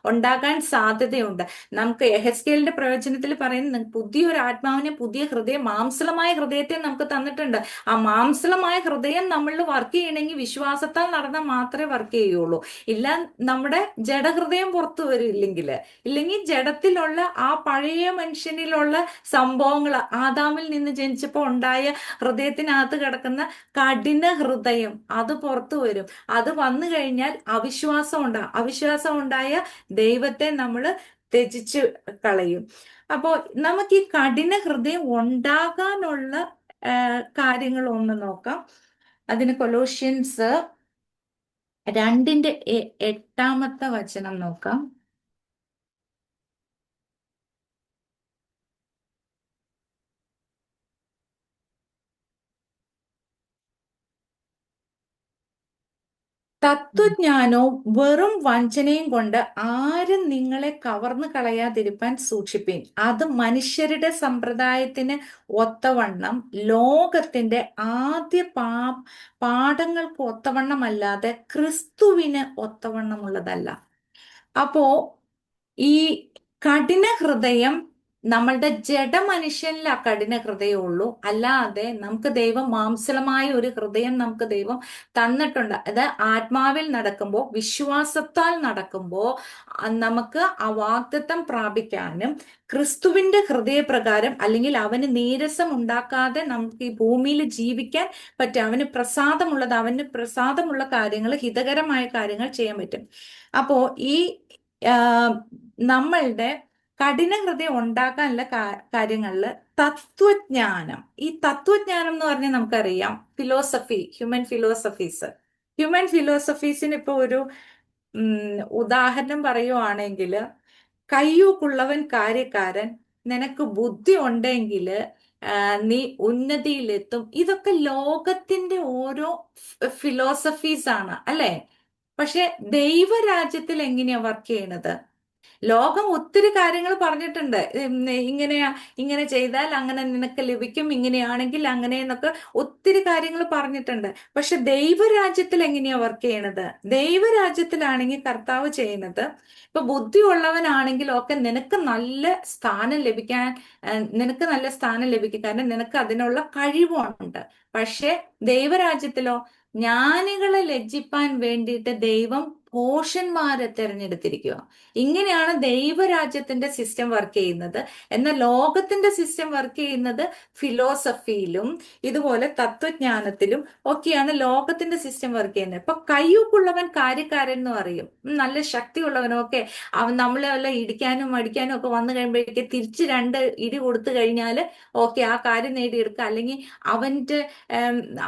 ഉണ്ടാകാൻ സാധ്യതയുണ്ട്. നമുക്ക് യെഹെസ്കേലിന്റെ പ്രവചനത്തിൽ പറയുന്നത്, പുതിയൊരു ആത്മാവിനെ, പുതിയ ഹൃദയം, മാംസളമായ ഹൃദയത്തെ നമുക്ക് തന്നിട്ടുണ്ട്. ആ മാംസളമായ ഹൃദയം നമ്മളിൽ വർക്ക് ചെയ്യണമെങ്കിൽ വിശ്വാസത്താൽ നടന്നാൽ മാത്രമേ വർക്ക് ചെയ്യുള്ളൂ. ഇല്ല, നമ്മുടെ ജഡഹൃദയം പുറത്തു വരില്ലെങ്കിൽ, ഇല്ലെങ്കിൽ ജഡത്തിലുള്ള ആ പഴയ മനുഷ്യനിലുള്ള സംഭവങ്ങൾ, ആദാമിൽ നിന്ന് ജനിച്ചപ്പോൾ ഉണ്ടായ ഹൃദയത്തിനകത്ത് കിടക്കുന്ന കഠിന ഹൃദയം, അത് പുറത്തു വരും. അത് വന്നു കഴിഞ്ഞാൽ അവിശ്വാസം ഉണ്ടായ ദൈവത്തെ നമ്മൾ ത്യജിച്ചു കളയും. അപ്പോ നമുക്ക് ഈ കഠിന ഹൃദയം ഉണ്ടാകാനുള്ള കാര്യങ്ങൾ ഒന്ന് നോക്കാം. അതിന് കൊലോഷ്യൻസ് 2:8 നോക്കാം. തത്വജ്ഞാനവും വെറും വഞ്ചനയും കൊണ്ട് ആരും നിങ്ങളെ കവർന്നു കളയാതിരിപ്പാൻ സൂക്ഷിപ്പീൻ. അത് മനുഷ്യരുടെ സമ്പ്രദായത്തിന് ഒത്തവണ്ണം ലോകത്തിന്റെ ആദ്യ പാഠങ്ങൾക്ക് ഒത്തവണ്ണമല്ലാതെ ക്രിസ്തുവിന് ഒത്തവണ്ണമുള്ളതല്ല. അപ്പോ ഈ കഠിന ഹൃദയം നമ്മളുടെ ജഡമനുഷ്യനിൽ ആ കഠിന ഹൃദയമുള്ളൂ. അല്ലാതെ നമുക്ക് ദൈവം മാംസളമായ ഒരു ഹൃദയം നമുക്ക് ദൈവം തന്നിട്ടുണ്ട്. അത് ആത്മാവിൽ നടക്കുമ്പോൾ, വിശ്വാസത്താൽ നടക്കുമ്പോൾ നമുക്ക് ആ വാഗ്ദത്തം പ്രാപിക്കാനും ക്രിസ്തുവിന്റെ ഹൃദയപ്രകാരം, അല്ലെങ്കിൽ അവന് നീരസം ഉണ്ടാക്കാതെ നമുക്ക് ഈ ഭൂമിയിൽ ജീവിക്കാൻ പറ്റും. അവന് പ്രസാദമുള്ള കാര്യങ്ങൾ, ഹിതകരമായ കാര്യങ്ങൾ ചെയ്യാൻ പറ്റും. അപ്പോ ഈ നമ്മളുടെ കഠിന ഹൃദയം ഉണ്ടാക്കാനുള്ള കാര്യങ്ങളിൽ തത്വജ്ഞാനം, ഈ തത്വജ്ഞാനം എന്ന് പറഞ്ഞാൽ നമുക്കറിയാം ഫിലോസഫി, ഹ്യൂമൻ ഫിലോസഫീസിന് ഇപ്പൊ ഒരു ഉദാഹരണം പറയുവാണെങ്കിൽ, കയ്യൂക്കുള്ളവൻ കാര്യക്കാരൻ, നിനക്ക് ബുദ്ധി ഉണ്ടെങ്കിൽ നീ ഉന്നതിയിലെത്തും. ഇതൊക്കെ ലോകത്തിന്റെ ഓരോ ഫിലോസഫീസ് ആണ്, അല്ലെ? പക്ഷെ ദൈവരാജ്യത്തിൽ എങ്ങനെയാ വർക്ക് ചെയ്യണത്? ലോകം ഒത്തിരി കാര്യങ്ങൾ പറഞ്ഞിട്ടുണ്ട്. ഇങ്ങനെ ചെയ്താൽ അങ്ങനെ നിനക്ക് ലഭിക്കും, ഇങ്ങനെയാണെങ്കിൽ അങ്ങനെ എന്നൊക്കെ ഒത്തിരി കാര്യങ്ങൾ പറഞ്ഞിട്ടുണ്ട്. പക്ഷെ ദൈവരാജ്യത്തിൽ എങ്ങനെയാ വർക്ക് ചെയ്യണത്? ദൈവരാജ്യത്തിലാണെങ്കിൽ കർത്താവ് ചെയ്യുന്നത്, ഇപ്പൊ ബുദ്ധി ഉള്ളവനാണെങ്കിൽ ഒക്കെ നിനക്ക് നല്ല സ്ഥാനം ലഭിക്കും, കാരണം നിനക്ക് അതിനുള്ള കഴിവുണ്ട്. പക്ഷെ ദൈവരാജ്യത്തിലോ, ജ്ഞാനികളെ ലജ്ജിപ്പാൻ വേണ്ടിയിട്ട് ദൈവം ഭോഷന്മാരെ തെരഞ്ഞെടുത്തിരിക്കുക. ഇങ്ങനെയാണ് ദൈവരാജ്യത്തിന്റെ സിസ്റ്റം വർക്ക് ചെയ്യുന്നത്. എന്നാൽ ലോകത്തിന്റെ സിസ്റ്റം വർക്ക് ചെയ്യുന്നത് ഫിലോസഫിയിലും ഇതുപോലെ തത്വജ്ഞാനത്തിലും ഒക്കെയാണ് ലോകത്തിന്റെ സിസ്റ്റം വർക്ക് ചെയ്യുന്നത്. ഇപ്പൊ കയ്യൂക്കുള്ളവൻ കാര്യക്കാരൻ എന്ന് പറയും, നല്ല ശക്തിയുള്ളവനൊക്കെ നമ്മളെ വല്ല ഇടിക്കാനും അടിക്കാനും ഒക്കെ വന്നു കഴിയുമ്പോഴേക്ക് തിരിച്ച് 2 ഇടി കൊടുത്തു കഴിഞ്ഞാൽ ഓക്കെ, ആ കാര്യം നേടിയെടുക്കുക. അല്ലെങ്കിൽ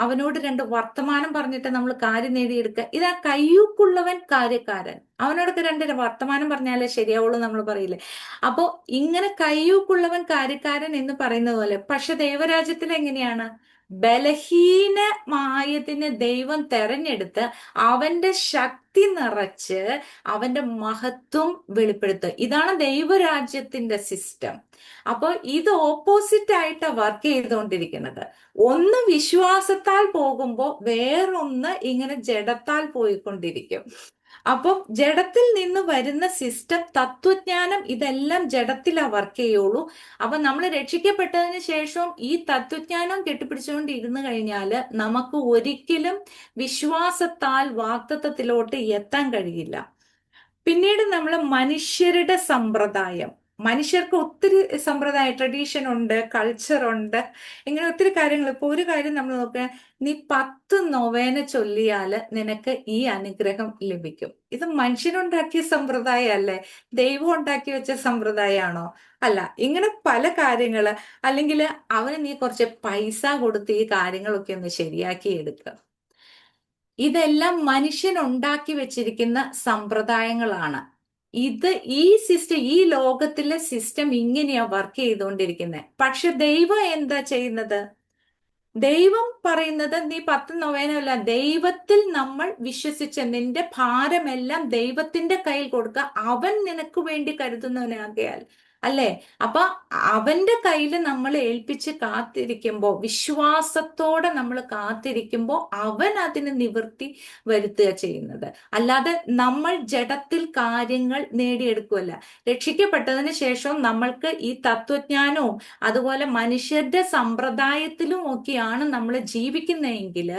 അവനോട് 2 വർത്തമാനം പറഞ്ഞിട്ട് നമ്മൾ കാര്യം നേടിയെടുക്കുക. ഇതാ കയ്യൂക്കുള്ളവൻ കാര്യക്കാരൻ. അവനോടൊക്കെ 2 വർത്തമാനം പറഞ്ഞാലേ ശരിയാവുള്ളൂ നമ്മൾ പറയില്ലേ? അപ്പോ ഇങ്ങനെ കയ്യൂക്കുള്ളവൻ കാര്യക്കാരൻ എന്ന് പറയുന്നത് പോലെ, പക്ഷെ ദൈവരാജ്യത്തിൽ എങ്ങനെയാണ്? ബലഹീനമായതിന് ദൈവം തെരഞ്ഞെടുത്ത് അവന്റെ ശക്തി നിറച്ച് അവന്റെ മഹത്വം വെളിപ്പെടുത്തുക. ഇതാണ് ദൈവരാജ്യത്തിന്റെ സിസ്റ്റം. അപ്പൊ ഇത് ഓപ്പോസിറ്റ് ആയിട്ട് വർക്ക് ചെയ്തുകൊണ്ടിരിക്കുന്നത്. ഒന്ന് വിശ്വാസത്താൽ പോകുമ്പോൾ വേറൊന്ന് ഇങ്ങനെ ജഡത്താൽ പോയിക്കൊണ്ടിരിക്കും. അപ്പം ജഡത്തിൽ നിന്ന് വരുന്ന സിസ്റ്റം, തത്വജ്ഞാനം, ഇതെല്ലാം ജഡത്തിലാ വർക്ക് ചെയ്യുള്ളൂ. അപ്പൊ നമ്മൾ രക്ഷിക്കപ്പെട്ടതിന് ശേഷം ഈ തത്വജ്ഞാനം കെട്ടിപ്പിടിച്ചുകൊണ്ട് ഇരുന്ന് കഴിഞ്ഞാൽ നമുക്ക് ഒരിക്കലും വിശ്വാസത്താൽ വാഗ്ദത്തത്തിലോട്ട് എത്താൻ കഴിയില്ല. പിന്നീട് നമ്മൾ മനുഷ്യർക്ക് ഒത്തിരി സമ്പ്രദായം, ട്രഡീഷൻ ഉണ്ട്, കൾച്ചർ ഉണ്ട്, ഇങ്ങനെ ഒത്തിരി കാര്യങ്ങൾ. ഇപ്പൊ ഒരു കാര്യം നമ്മൾ നോക്കുക, നീ 10 നൊവേന ചൊല്ലിയാല് നിനക്ക് ഈ അനുഗ്രഹം ലഭിക്കും. ഇത് മനുഷ്യനുണ്ടാക്കിയ സമ്പ്രദായം അല്ലേ? ദൈവം ഉണ്ടാക്കി വെച്ച സമ്പ്രദായമാണോ? അല്ല. ഇങ്ങനെ പല കാര്യങ്ങള്, അല്ലെങ്കിൽ അവന് നീ കുറച്ച് പൈസ കൊടുത്ത് ഈ കാര്യങ്ങളൊക്കെ ഒന്ന് ശരിയാക്കി എടുക്കുക. ഇതെല്ലാം മനുഷ്യൻ ഉണ്ടാക്കി വെച്ചിരിക്കുന്ന സമ്പ്രദായങ്ങളാണ്. ഈ ലോകത്തിലെ സിസ്റ്റം ഇങ്ങനെയാ വർക്ക് ചെയ്തുകൊണ്ടിരിക്കുന്നത്. പക്ഷെ ദൈവം എന്താ ചെയ്യുന്നത്? ദൈവം പറയുന്നത്, നീ 10 നൊവേനല്ല, ദൈവത്തിൽ നമ്മൾ വിശ്വസിച്ച് നിന്റെ ഭാരമെല്ലാം ദൈവത്തിന്റെ കയ്യിൽ കൊടുക്കുക, അവൻ നിനക്ക് വേണ്ടി കരുതുന്നവനാകയാൽ, അല്ലേ? അപ്പൊ അവന്റെ കയ്യിൽ നമ്മൾ ഏൽപ്പിച്ച് കാത്തിരിക്കുമ്പോൾ, വിശ്വാസത്തോടെ നമ്മൾ കാത്തിരിക്കുമ്പോൾ അവൻ അതിന് നിവൃത്തി വരുത്തുക ചെയ്യുന്നത്. അല്ലാതെ നമ്മൾ ജഡത്തിൽ കാര്യങ്ങൾ നേടിയെടുക്കുമല്ല. രക്ഷിക്കപ്പെട്ടതിന് ശേഷം നമ്മൾക്ക് ഈ തത്വജ്ഞാനവും അതുപോലെ മനുഷ്യരുടെ സമ്പ്രദായത്തിലും ഒക്കെയാണ് നമ്മൾ ജീവിക്കുന്നതെങ്കിൽ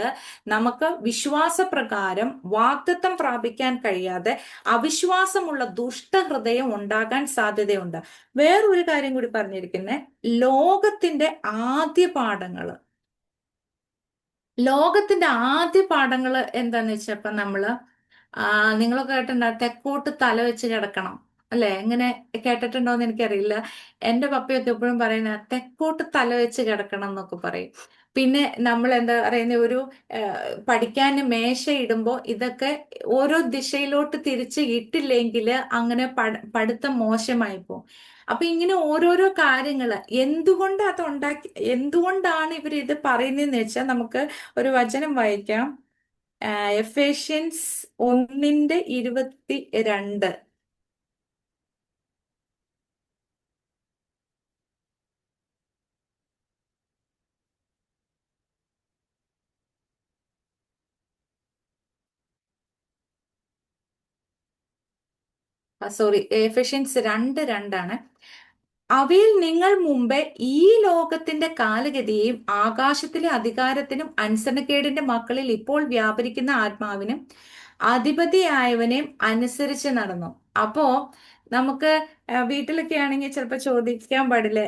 നമുക്ക് വിശ്വാസപ്രകാരം വാഗ്ദത്തം പ്രാപിക്കാൻ കഴിയാതെ അവിശ്വാസമുള്ള ദുഷ്ടഹൃദയം ഉണ്ടാകാൻ സാധ്യതയുണ്ട്. വേറൊരു കാര്യം കൂടി പറഞ്ഞിരിക്കുന്നത്, ലോകത്തിന്റെ ആദ്യ പാഠങ്ങള് എന്താന്ന് വെച്ചപ്പോ നിങ്ങളൊക്കെ കേട്ടിട്ടുണ്ടോ, തെക്കോട്ട് തല വെച്ച് കിടക്കണം, അല്ലെ? എങ്ങനെ കേട്ടിട്ടുണ്ടോന്ന് എനിക്കറിയില്ല. എന്റെ പപ്പയൊക്കെ എപ്പോഴും പറയുന്ന തെക്കോട്ട് തല വെച്ച് കിടക്കണം എന്നൊക്കെ പറയും. പിന്നെ നമ്മൾ എന്താ പറയുന്ന, ഒരു പഠിക്കാൻ മേശ ഇടുമ്പോൾ ഇതൊക്കെ ഓരോ ദിശയിലോട്ട് തിരിച്ച് ഇട്ടില്ലെങ്കിൽ അങ്ങനെ പഠിത്തം മോശമായി പോകും. അപ്പൊ ഇങ്ങനെ ഓരോരോ കാര്യങ്ങള് എന്തുകൊണ്ടാണ് ഇവർ ഇത് പറയുന്നതെന്ന് വെച്ചാൽ നമുക്ക് ഒരു വചനം വായിക്കാം. എഫേഷ്യൻസ് 1:22. Sorry, Ephesians 2:2. അവയിൽ നിങ്ങൾ മുമ്പേ ഈ ലോകത്തിന്റെ കാലഗതിയെയും ആകാശത്തിലെ അധികാരത്തിനും അനുസരണക്കേടിന്റെ മക്കളിൽ ഇപ്പോൾ വ്യാപരിക്കുന്ന ആത്മാവിനും അധിപതിയായവനെയും അനുസരിച്ച് നടന്നു. അപ്പോ നമുക്ക് വീട്ടിലൊക്കെ ആണെങ്കിൽ ചിലപ്പോൾ ചോദിക്കാൻ പാടില്ലേ,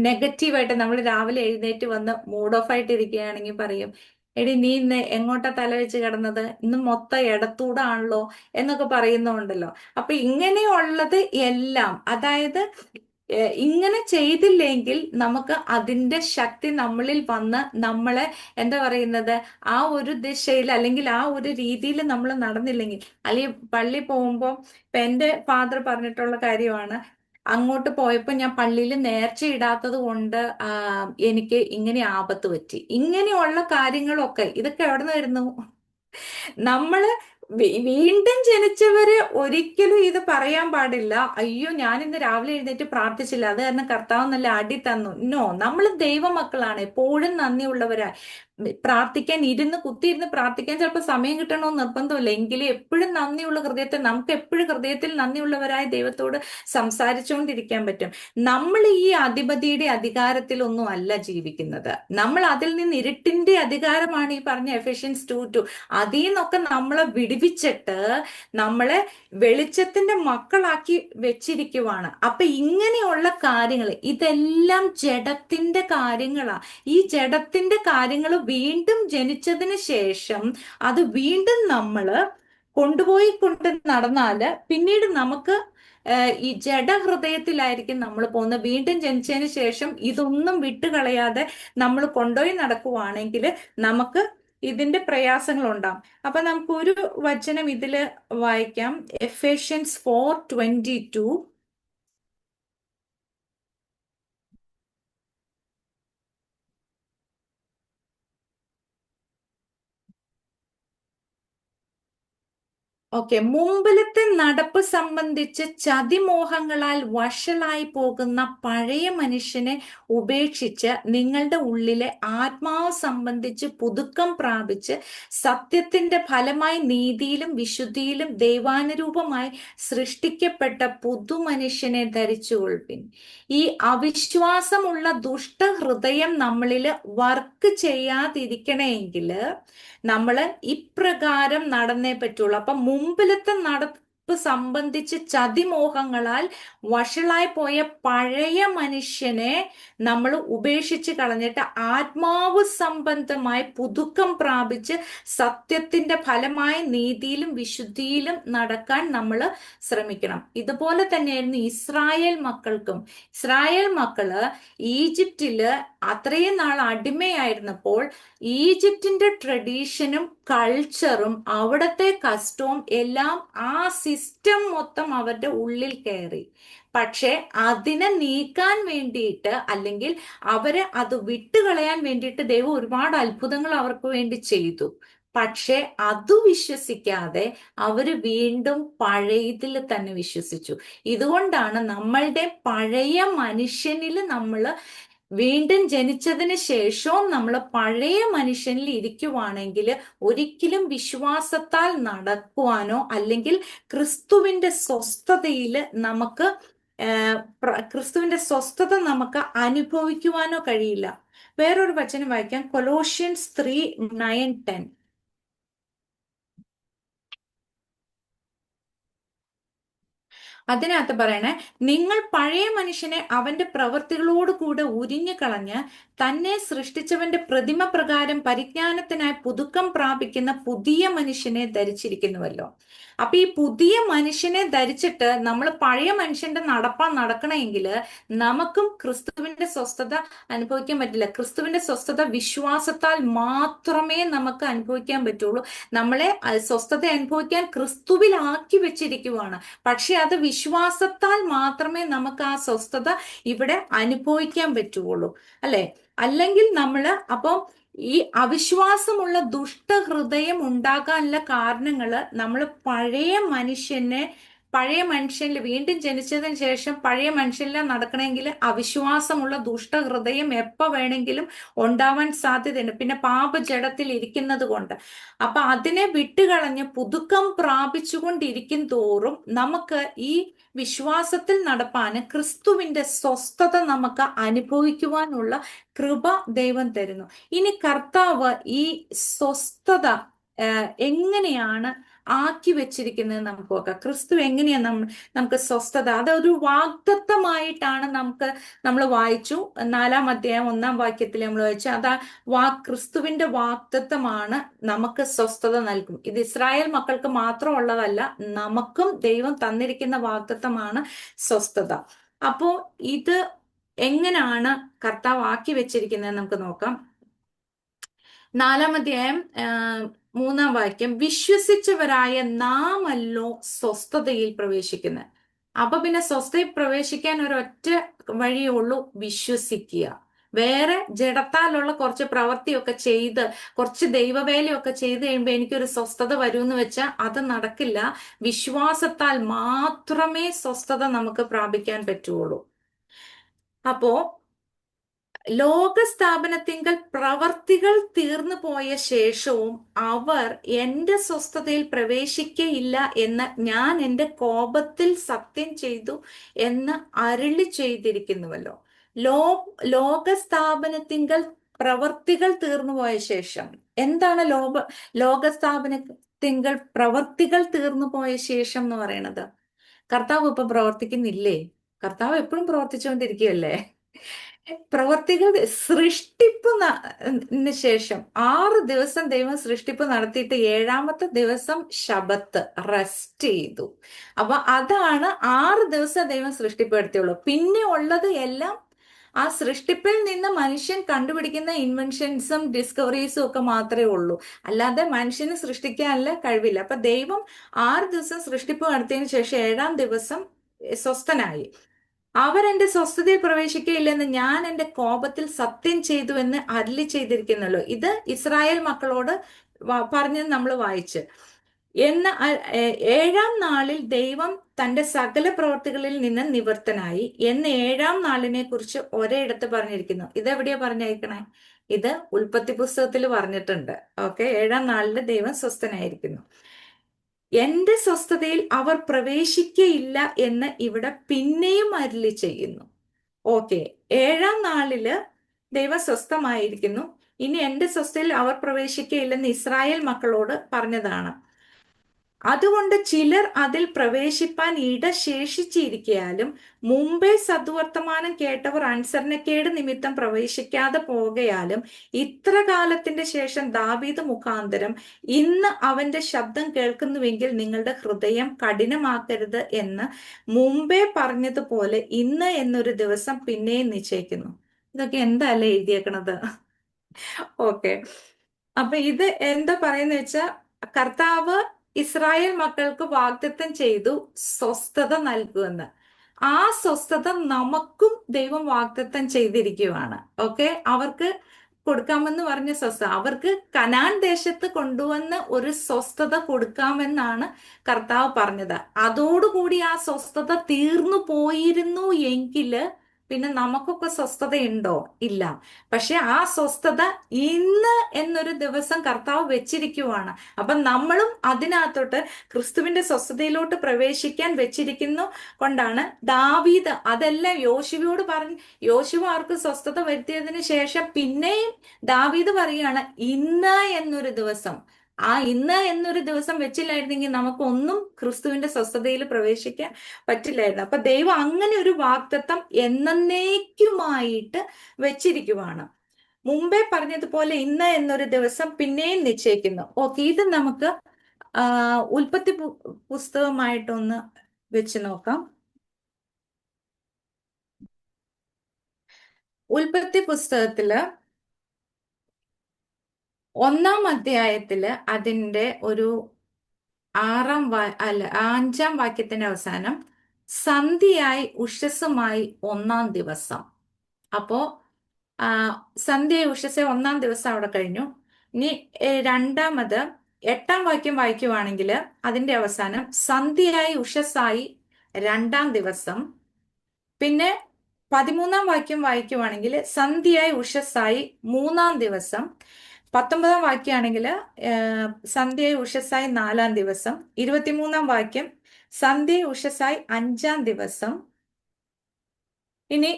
നെഗറ്റീവായിട്ട് നമ്മൾ രാവിലെ എഴുന്നേറ്റ് വന്ന് മൂഡ് ഓഫ് ആയിട്ട് ഇരിക്കുകയാണെങ്കിൽ പറയും, എടി നീ ഇന്ന് എങ്ങോട്ടാ തല വെച്ച് കിടന്നത്, ഇന്ന് മൊത്തം ഇടത്തൂടാണല്ലോ എന്നൊക്കെ പറയുന്നുണ്ടല്ലോ. അപ്പൊ ഇങ്ങനെയുള്ളത് എല്ലാം, അതായത് ഇങ്ങനെ ചെയ്തില്ലെങ്കിൽ നമുക്ക് അതിന്റെ ശക്തി നമ്മളിൽ വന്ന് നമ്മളെ എന്താ പറയുന്നത്, ആ ഒരു ദിശയിൽ അല്ലെങ്കിൽ ആ ഒരു രീതിയിൽ നമ്മൾ നടന്നില്ലെങ്കിൽ, അല്ലെങ്കിൽ പള്ളി പോകുമ്പോൾ ഇപ്പൊ എന്റെ ഫാദർ പറഞ്ഞിട്ടുള്ള കാര്യമാണ്, അങ്ങോട്ട് പോയപ്പോ ഞാൻ പള്ളിയിൽ നേർച്ച ഇടാത്തത് കൊണ്ട് എനിക്ക് ഇങ്ങനെ ആപത്ത് പറ്റി. ഇങ്ങനെയുള്ള കാര്യങ്ങളൊക്കെ ഇതൊക്കെ എവിടെ നിന്ന് വരുന്നു? നമ്മള് വീണ്ടും ജനിച്ചവര് ഒരിക്കലും ഇത് പറയാൻ പാടില്ല, അയ്യോ ഞാൻ ഇന്ന് രാവിലെ എഴുന്നേറ്റ് പ്രാർത്ഥിച്ചില്ല അത് കാരണം കർത്താവ് നല്ല അടി തന്നു. നോ, നമ്മൾ ദൈവമക്കളാണ്, എപ്പോഴും നന്ദിയുള്ളവരാ. പ്രാർത്ഥിക്കാൻ കുത്തിയിരുന്ന് പ്രാർത്ഥിക്കാൻ ചിലപ്പോൾ സമയം കിട്ടണമെന്ന് നിർബന്ധമില്ല, എങ്കിലും എപ്പോഴും നന്ദിയുള്ള ഹൃദയത്തെ, നമുക്ക് എപ്പോഴും ഹൃദയത്തിൽ നന്ദിയുള്ളവരായ ദൈവത്തോട് സംസാരിച്ചുകൊണ്ടിരിക്കാൻ പറ്റും. നമ്മൾ ഈ അധിപതിയുടെ അധികാരത്തിലൊന്നും അല്ല ജീവിക്കുന്നത്, നമ്മൾ അതിൽ നിന്ന് ഇരുട്ടിന്റെ അധികാരമാണ് ഈ പറഞ്ഞ എഫേഷ്യൻസ് 2:2. അതിൽ നിന്നൊക്കെ നമ്മളെ വിടുവിച്ചിട്ട് നമ്മളെ വെളിച്ചത്തിന്റെ മക്കളാക്കി വെച്ചിരിക്കുവാണ്. അപ്പൊ ഇങ്ങനെയുള്ള കാര്യങ്ങൾ ഇതെല്ലാം ജഡത്തിന്റെ കാര്യങ്ങളാ. ഈ ജഡത്തിന്റെ കാര്യങ്ങൾ വീണ്ടും ജനിച്ചതിന് ശേഷം അത് വീണ്ടും നമ്മള് കൊണ്ടുപോയി കൊണ്ട് നടന്നാല് പിന്നീട് നമുക്ക് ഈ ജഡഹൃദയത്തിലായിരിക്കും നമ്മൾ പോകുന്നത്. വീണ്ടും ജനിച്ചതിന് ശേഷം ഇതൊന്നും വിട്ടുകളയാതെ നമ്മൾ കൊണ്ടുപോയി നടക്കുവാണെങ്കിൽ നമുക്ക് ഇതിന്റെ പ്രയാസങ്ങൾ ഉണ്ടാവും. അപ്പൊ നമുക്ക് ഒരു വചനം ഇതില് വായിക്കാം, എഫേഷ്യൻസ് 4:22. ഓക്കെ, മുമ്പിലത്തെ നടപ്പ് സംബന്ധിച്ച് ചതിമോഹങ്ങളാൽ വഷളായി പോകുന്ന പഴയ മനുഷ്യനെ ഉപേക്ഷിച്ച് നിങ്ങളുടെ ഉള്ളിലെ ആത്മാവ് സംബന്ധിച്ച് പുതുക്കം പ്രാപിച്ച് സത്യത്തിന്റെ ഫലമായി നീതിയിലും വിശുദ്ധിയിലും ദൈവാനുരൂപമായി സൃഷ്ടിക്കപ്പെട്ട പുതുമനുഷ്യനെ ധരിച്ചുകൊള്ളുവിൻ. ഈ അവിശ്വാസമുള്ള ദുഷ്ടഹൃദയം നമ്മളിൽ വർക്ക് ചെയ്യാതിരിക്കണമെങ്കിൽ നമ്മൾ ഇപ്രകാരം നടന്നേ പറ്റുള്ളൂ. അപ്പൊ മുമ്പിലത്തെ നടപ്പ് സംബന്ധിച്ച് ചതിമോഹങ്ങളാൽ വഷളായി പോയ പഴയ മനുഷ്യനെ നമ്മൾ ഉപേക്ഷിച്ച് കളഞ്ഞിട്ട് ആത്മാവ് സംബന്ധമായി പുതുക്കം പ്രാപിച്ച് സത്യത്തിന്റെ ഫലമായി നീതിയിലും വിശുദ്ധിയിലും നടക്കാൻ നമ്മൾ ശ്രമിക്കണം. ഇതുപോലെ തന്നെയായിരുന്നു ഇസ്രായേൽ മക്കൾക്കും. ഇസ്രായേൽ മക്കള് ഈജിപ്തില് അത്രയും നാൾ അടിമയായിരുന്നപ്പോൾ ഈജിപ്തിന്റെ ട്രഡീഷനും കൾച്ചറും അവിടത്തെ കസ്റ്റവും എല്ലാം, ആ സിസ്റ്റം മൊത്തം അവരുടെ ഉള്ളിൽ കയറി. പക്ഷെ അതിനെ നീക്കാൻ വേണ്ടിയിട്ട് അല്ലെങ്കിൽ അവരെ അത് വിട്ടുകളയാൻ വേണ്ടിയിട്ട് ദൈവം ഒരുപാട് അത്ഭുതങ്ങൾ അവർക്ക് വേണ്ടി ചെയ്തു. പക്ഷെ അത് വിശ്വസിക്കാതെ അവര് വീണ്ടും പഴയതിൽ തന്നെ വിശ്വസിച്ചു. ഇതുകൊണ്ടാണ് നമ്മളുടെ പഴയ മനുഷ്യനിൽ നമ്മൾ വീണ്ടും ജനിച്ചതിന് ശേഷവും നമ്മൾ പഴയ മനുഷ്യനിൽ ഇരിക്കുവാണെങ്കിൽ ഒരിക്കലും വിശ്വാസത്താൽ നടക്കുവാനോ അല്ലെങ്കിൽ ക്രിസ്തുവിന്റെ സ്വസ്ഥതയിൽ നമുക്ക് ക്രിസ്തുവിന്റെ സ്വസ്ഥത നമുക്ക് അനുഭവിക്കുവാനോ കഴിയില്ല. വേറൊരു വചനം വായിക്കാം, കൊലോഷ്യൻസ് 3:9-10. അതിനകത്ത് പറയണേ, നിങ്ങൾ പഴയ മനുഷ്യനെ അവന്റെ പ്രവൃത്തികളോട് കൂടെ ഉരിഞ്ഞു കളഞ്ഞ് തന്നെ സൃഷ്ടിച്ചവന്റെ പ്രതിമ പ്രകാരം പരിജ്ഞാനത്തിനായി പുതുക്കം പ്രാപിക്കുന്ന പുതിയ മനുഷ്യനെ ധരിച്ചിരിക്കുന്നുവല്ലോ. അപ്പൊ ഈ പുതിയ മനുഷ്യനെ ധരിച്ചിട്ട് നമ്മൾ പഴയ മനുഷ്യന്റെ നടക്കണമെങ്കിൽ നമുക്കും ക്രിസ്തുവിന്റെ സ്വസ്ഥത അനുഭവിക്കാൻ പറ്റില്ല. ക്രിസ്തുവിന്റെ സ്വസ്ഥത വിശ്വാസത്താൽ മാത്രമേ നമുക്ക് അനുഭവിക്കാൻ പറ്റുള്ളൂ. നമ്മളെ സ്വസ്ഥത അനുഭവിക്കാൻ ക്രിസ്തുവിലാക്കി വെച്ചിരിക്കുവാണ്. പക്ഷെ അത് വിശ്വാസത്താൽ മാത്രമേ നമുക്ക് ആ സ്വസ്ഥത ഇവിടെ അനുഭവിക്കാൻ പറ്റുള്ളൂ, അല്ലെ? അല്ലെങ്കിൽ നമ്മൾ അപ്പം ഈ അവിശ്വാസമുള്ള ദുഷ്ടഹൃദയം ഉണ്ടാകാനുള്ള കാരണങ്ങള് നമ്മൾ പഴയ മനുഷ്യനിൽ വീണ്ടും ജനിച്ചതിന് ശേഷം പഴയ മനുഷ്യനിൽ നടക്കണമെങ്കിൽ അവിശ്വാസമുള്ള ദുഷ്ടഹൃദയം എപ്പോ വേണമെങ്കിലും ഉണ്ടാവാൻ സാധ്യതയുണ്ട്. പിന്നെ പാപജഡത്തിൽ ഇരിക്കുന്നത് കൊണ്ട്. അപ്പൊ അതിനെ വിട്ടുകളഞ്ഞ് പുതുക്കം പ്രാപിച്ചുകൊണ്ടിരിക്കും തോറും നമുക്ക് ഈ വിശ്വാസത്തിൽ നടപ്പാന് ക്രിസ്തുവിന്റെ സ്വസ്ഥത നമുക്ക് അനുഭവിക്കുവാനുള്ള കൃപ ദൈവം തരുന്നു. ഇനി കർത്താവ് ഈ സ്വസ്ഥത എങ്ങനെയാണ് ആക്കി വെച്ചിരിക്കുന്നത് നമുക്ക് നോക്കാം. ക്രിസ്തു എങ്ങനെയാ നമുക്ക് സ്വസ്ഥത, അതൊരു വാഗ്ദത്തമായിട്ടാണ് നമ്മൾ വായിച്ചു. 4-ാം അധ്യായം 1-ാം വാക്യത്തിൽ നമ്മൾ വായിച്ചു. അതാ ക്രിസ്തുവിന്റെ വാഗ്ദത്തമാണ് നമുക്ക് സ്വസ്ഥത നൽകും. ഇത് ഇസ്രായേൽ മക്കൾക്ക് മാത്രമുള്ളതല്ല, നമുക്കും ദൈവം തന്നിരിക്കുന്ന വാഗ്ദത്തമാണ് സ്വസ്ഥത. അപ്പോ ഇത് എങ്ങനെയാണ് കർത്താവ് ആക്കി വെച്ചിരിക്കുന്നത് നമുക്ക് നോക്കാം. 4-ാം അധ്യായം 3-ാം വാക്യം, വിശ്വസിച്ചവരായ നാമല്ലോ സ്വസ്ഥതയിൽ പ്രവേശിക്കുന്നത്. അപ്പൊ പിന്നെ സ്വസ്ഥതയിൽ പ്രവേശിക്കാൻ ഒരൊറ്റ വഴിയേ ഉള്ളൂ, വിശ്വസിക്കുക. വേറെ ജഡത്താലുള്ള കുറച്ച് പ്രവൃത്തിയൊക്കെ ചെയ്ത് കുറച്ച് ദൈവവേലയൊക്കെ ചെയ്ത് കഴിയുമ്പോൾ എനിക്കൊരു സ്വസ്ഥത വരുമെന്ന് വെച്ചാൽ അത് നടക്കില്ല. വിശ്വാസത്താൽ മാത്രമേ സ്വസ്ഥത നമുക്ക് പ്രാപിക്കാൻ പറ്റുള്ളൂ. അപ്പോ ലോകസ്ഥാപനത്തിങ്കൽ പ്രവർത്തികൾ തീർന്നു പോയ ശേഷവും അവർ എന്റെ സ്വസ്ഥതയിൽ പ്രവേശിക്കയില്ല എന്ന് ഞാൻ എന്റെ കോപത്തിൽ സത്യം ചെയ്തു എന്ന് അരുളി ചെയ്തിരിക്കുന്നുവല്ലോ. ലോകസ്ഥാപനത്തിങ്കൽ പ്രവർത്തികൾ തീർന്നു പോയ ശേഷം എന്താണ് ലോകസ്ഥാപനത്തിങ്കൽ പ്രവർത്തികൾ തീർന്നു പോയ ശേഷം എന്ന് പറയുന്നത്? കർത്താവ് ഇപ്പൊ പ്രവർത്തിക്കുന്നില്ലേ? കർത്താവ് എപ്പോഴും പ്രവർത്തിച്ചുകൊണ്ടിരിക്കുകയല്ലേ? പ്രവർത്തികൾ ശേഷം 6 ദിവസം ദൈവം സൃഷ്ടിപ്പ് നടത്തിയിട്ട് 7-ാമത്തെ ദിവസം ശബത്ത് റെസ്റ്റ് ചെയ്തു. അപ്പൊ അതാണ് 6 ദിവസം ദൈവം സൃഷ്ടിപ്പ് നടത്തിയുള്ളൂ. പിന്നെ ഉള്ളത് എല്ലാം ആ സൃഷ്ടിപ്പിൽ നിന്ന് മനുഷ്യൻ കണ്ടുപിടിക്കുന്ന ഇൻവെൻഷൻസും ഡിസ്കവറീസും ഒക്കെ മാത്രമേ ഉള്ളൂ. അല്ലാതെ മനുഷ്യന് സൃഷ്ടിക്കാനുള്ള കഴിവില്ല. അപ്പൊ ദൈവം 6 ദിവസം സൃഷ്ടിപ്പ് നടത്തിയതിനു ശേഷം 7-ാം ദിവസം സ്വസ്ഥനായി. അവരെന്റെ സ്വസ്ഥതയിൽ പ്രവേശിക്കുകയില്ലെന്ന് ഞാൻ എന്റെ കോപത്തിൽ സത്യം ചെയ്തു എന്ന് അരുളി ചെയ്തിരിക്കുന്നല്ലോ. ഇത് ഇസ്രായേൽ മക്കളോട് പറഞ്ഞത് നമ്മൾ വായിച്ച്. 7-ാം നാളിൽ ദൈവം തന്റെ സകല പ്രവർത്തികളിൽ നിന്ന് നിവൃത്തനായി എന്ന് 7-ാം നാളിനെ കുറിച്ച് ഒരേയിടത്ത് പറഞ്ഞിരിക്കുന്നു. ഇതെവിടെയാ പറഞ്ഞേക്കണേ? ഇത് ഉൽപ്പത്തി പുസ്തകത്തിൽ പറഞ്ഞിട്ടുണ്ട്. ഓക്കെ, 7-ാം നാളിൽ ദൈവം സ്വസ്ഥനായിരിക്കുന്നു. എന്റെ സ്വസ്ഥതയിൽ അവർ പ്രവേശിക്കയില്ല എന്ന് ഇവിടെ പിന്നെയും അരുളി ചെയ്യുന്നു. ഓക്കെ, 7-ാം നാളില് ദൈവം സ്വസ്ഥമായിരിക്കുന്നു. ഇനി എന്റെ സ്വസ്ഥതയിൽ അവർ പ്രവേശിക്കയില്ലെന്ന് ഇസ്രായേൽ മക്കളോട് പറഞ്ഞതാണ്. അതുകൊണ്ട് ചിലർ അതിൽ പ്രവേശിപ്പാൻ ഇട ശേഷിച്ചിരിക്കയാലും മുമ്പേ സദ്വർത്തമാനം കേട്ടവർ അനുസരണക്കേട് നിമിത്തം പ്രവേശിക്കാതെ പോകയാലും ഇത്ര കാലത്തിന്റെ ശേഷം ദാവീദ് മുഖാന്തരം ഇന്ന് അവന്റെ ശബ്ദം കേൾക്കുന്നുവെങ്കിൽ നിങ്ങളുടെ ഹൃദയം കഠിനമാക്കരുത് എന്ന് മുമ്പേ പറഞ്ഞതുപോലെ ഇന്ന് എന്നൊരു ദിവസം പിന്നെയും നിശ്ചയിക്കുന്നു. ഇതൊക്കെ എന്താ അല്ലേ എഴുതിയേക്കണത്? ഓക്കെ, അപ്പൊ ഇത് എന്താ പറയുന്ന വെച്ചാൽ കർത്താവ് ഇസ്രായേൽ മക്കൾക്ക് വാഗ്ദത്തം ചെയ്തു സ്വസ്ഥത നൽകുമെന്ന്. ആ സ്വസ്ഥത നമുക്കും ദൈവം വാഗ്ദത്തം ചെയ്തിരിക്കുകയാണ്. ഓക്കെ, അവർക്ക് കൊടുക്കാമെന്ന് പറഞ്ഞ സ്വസ്ഥത, അവർക്ക് കനാൻ ദേശത്ത് കൊണ്ടുവന്ന് ഒരു സ്വസ്ഥത കൊടുക്കാമെന്നാണ് കർത്താവ് പറഞ്ഞത്. അതോടുകൂടി ആ സ്വസ്ഥത തീർന്നു പോയിരുന്നു എങ്കില് പിന്നെ നമുക്കൊക്കെ സ്വസ്ഥതയുണ്ടോ? ഇല്ല. പക്ഷെ ആ സ്വസ്ഥത ഇന്ന് എന്നൊരു ദിവസം കർത്താവ് വെച്ചിരിക്കുവാണ്. അപ്പൊ നമ്മളും അതിനകത്തോട്ട് ക്രിസ്തുവിന്റെ സ്വസ്ഥതയിലോട്ട് പ്രവേശിക്കാൻ വെച്ചിരിക്കുന്നു കൊണ്ടാണ് ദാവീദ് അതെല്ലാം യോശുവയോട് പറഞ്ഞു. യോശുവ അവർക്ക് സ്വസ്ഥത വരുത്തിയതിനു ശേഷം പിന്നെയും ദാവീദ് പറയുകയാണ് ഇന്ന് എന്നൊരു ദിവസം. ആ ഇന്ന് എന്നൊരു ദിവസം വെച്ചില്ലായിരുന്നെങ്കിൽ നമുക്കൊന്നും ക്രിസ്തുവിന്റെ സ്വസ്ഥതയിൽ പ്രവേശിക്കാൻ പറ്റില്ലായിരുന്നു. അപ്പൊ ദൈവം അങ്ങനെ ഒരു വാഗ്ദത്തം എന്നേക്കുമായിട്ട് വെച്ചിരിക്കുവാണ്. മുമ്പേ പറഞ്ഞതുപോലെ ഇന്ന് എന്നൊരു ദിവസം പിന്നെയും നിശ്ചയിക്കുന്നു. ഓക്കെ, ഇത് നമുക്ക് ഉൽപ്പത്തി പുസ്തകമായിട്ടൊന്ന് വെച്ച് നോക്കാം. ഉൽപ്പത്തി പുസ്തകത്തില് 1-ാം അധ്യായത്തില് അതിന്റെ ഒരു 5-ാം വാക്യത്തിന്റെ അവസാനം സന്ധ്യയായി ഉഷസ്സുമായി 1-ാം ദിവസം. അപ്പോ ആ, സന്ധ്യ ഉഷസ് ഒന്നാം ദിവസം അവിടെ കഴിഞ്ഞു. ഇനി രണ്ടാമത് 8-ാം വാക്യം വായിക്കുവാണെങ്കിൽ അതിന്റെ അവസാനം സന്ധ്യയായി ഉഷസ്സായി രണ്ടാം ദിവസം. പിന്നെ 13-ാം വാക്യം വായിക്കുവാണെങ്കിൽ സന്ധ്യയായി ഉഷസ്സായി മൂന്നാം ദിവസം. 19-ാം വാക്യാണെങ്കിൽ സന്ധ്യയായി ഉഷസ്സായി നാലാം ദിവസം. 23-ാം വാക്യം സന്ധ്യയായി ഉഷസ്സായി അഞ്ചാം ദിവസം. ഇനി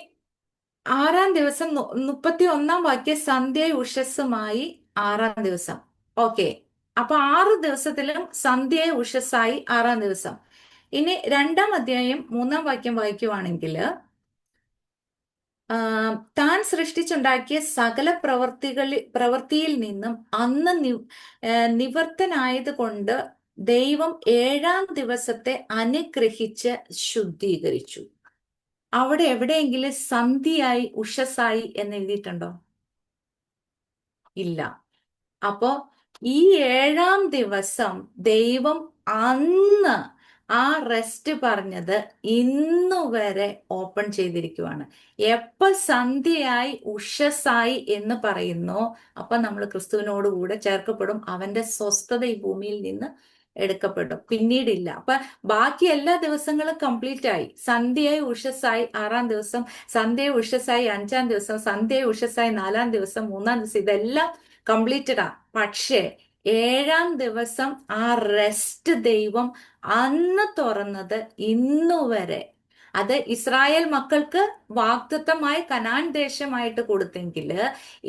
6-ാം ദിവസം 31-ാം വാക്യം സന്ധ്യയായി ഉഷസ്സുമായി ആറാം ദിവസം. ഓക്കെ, അപ്പൊ 6 ദിവസത്തിലും സന്ധ്യയായി ഉഷസ്സായി ആറാം ദിവസം. ഇനി 2-ാം അധ്യായം 3-ാം വാക്യം വായിക്കുവാണെങ്കിൽ താൻ സൃഷ്ടിച്ചുണ്ടാക്കിയ സകല പ്രവൃത്തിയിൽ നിന്നും അന്ന് നിവർത്തനായത് കൊണ്ട് ദൈവം 7-ാം ദിവസത്തെ അനുഗ്രഹിച്ച് ശുദ്ധീകരിച്ചു. അവിടെ എവിടെയെങ്കിലും സന്ധ്യയായി ഉഷസ്സായി എന്ന് എഴുതിയിട്ടുണ്ടോ? ഇല്ല. അപ്പോ ഈ 7-ാം ദിവസം ദൈവം അന്ന് ആ റെസ്റ്റ് പറഞ്ഞത് ഇന്നുവരെ ഓപ്പൺ ചെയ്തിരിക്കുവാണ്. എപ്പോ സന്ധ്യയായി ഉഷസ്സായി എന്ന് പറയുന്നോ അപ്പൊ നമ്മൾ ക്രിസ്തുവിനോട് കൂടെ ചേർക്കപ്പെടും. അവന്റെ സ്വസ്ഥത ഈ ഭൂമിയിൽ നിന്ന് എടുക്കപ്പെടും, പിന്നീടില്ല. അപ്പൊ ബാക്കി എല്ലാ ദിവസങ്ങളും കംപ്ലീറ്റ് ആയി. സന്ധ്യയായി ഉഷസ്സായി ആറാം ദിവസം, സന്ധ്യയായി ഉഷസ്സായി അഞ്ചാം ദിവസം, സന്ധ്യയായി ഉഷസ്സായി നാലാം ദിവസം, മൂന്നാം ദിവസം, ഇതെല്ലാം കംപ്ലീറ്റഡാ. പക്ഷേ 7-ാം ദിവസം ആ റെസ്റ്റ് ദൈവം അന്ന് തുറന്നത് ഇന്നുവരെ. അത് ഇസ്രായേൽ മക്കൾക്ക് വാഗ്ദത്തമായി കനാൻ ദേശമായിട്ട് കൊടുത്തെങ്കിൽ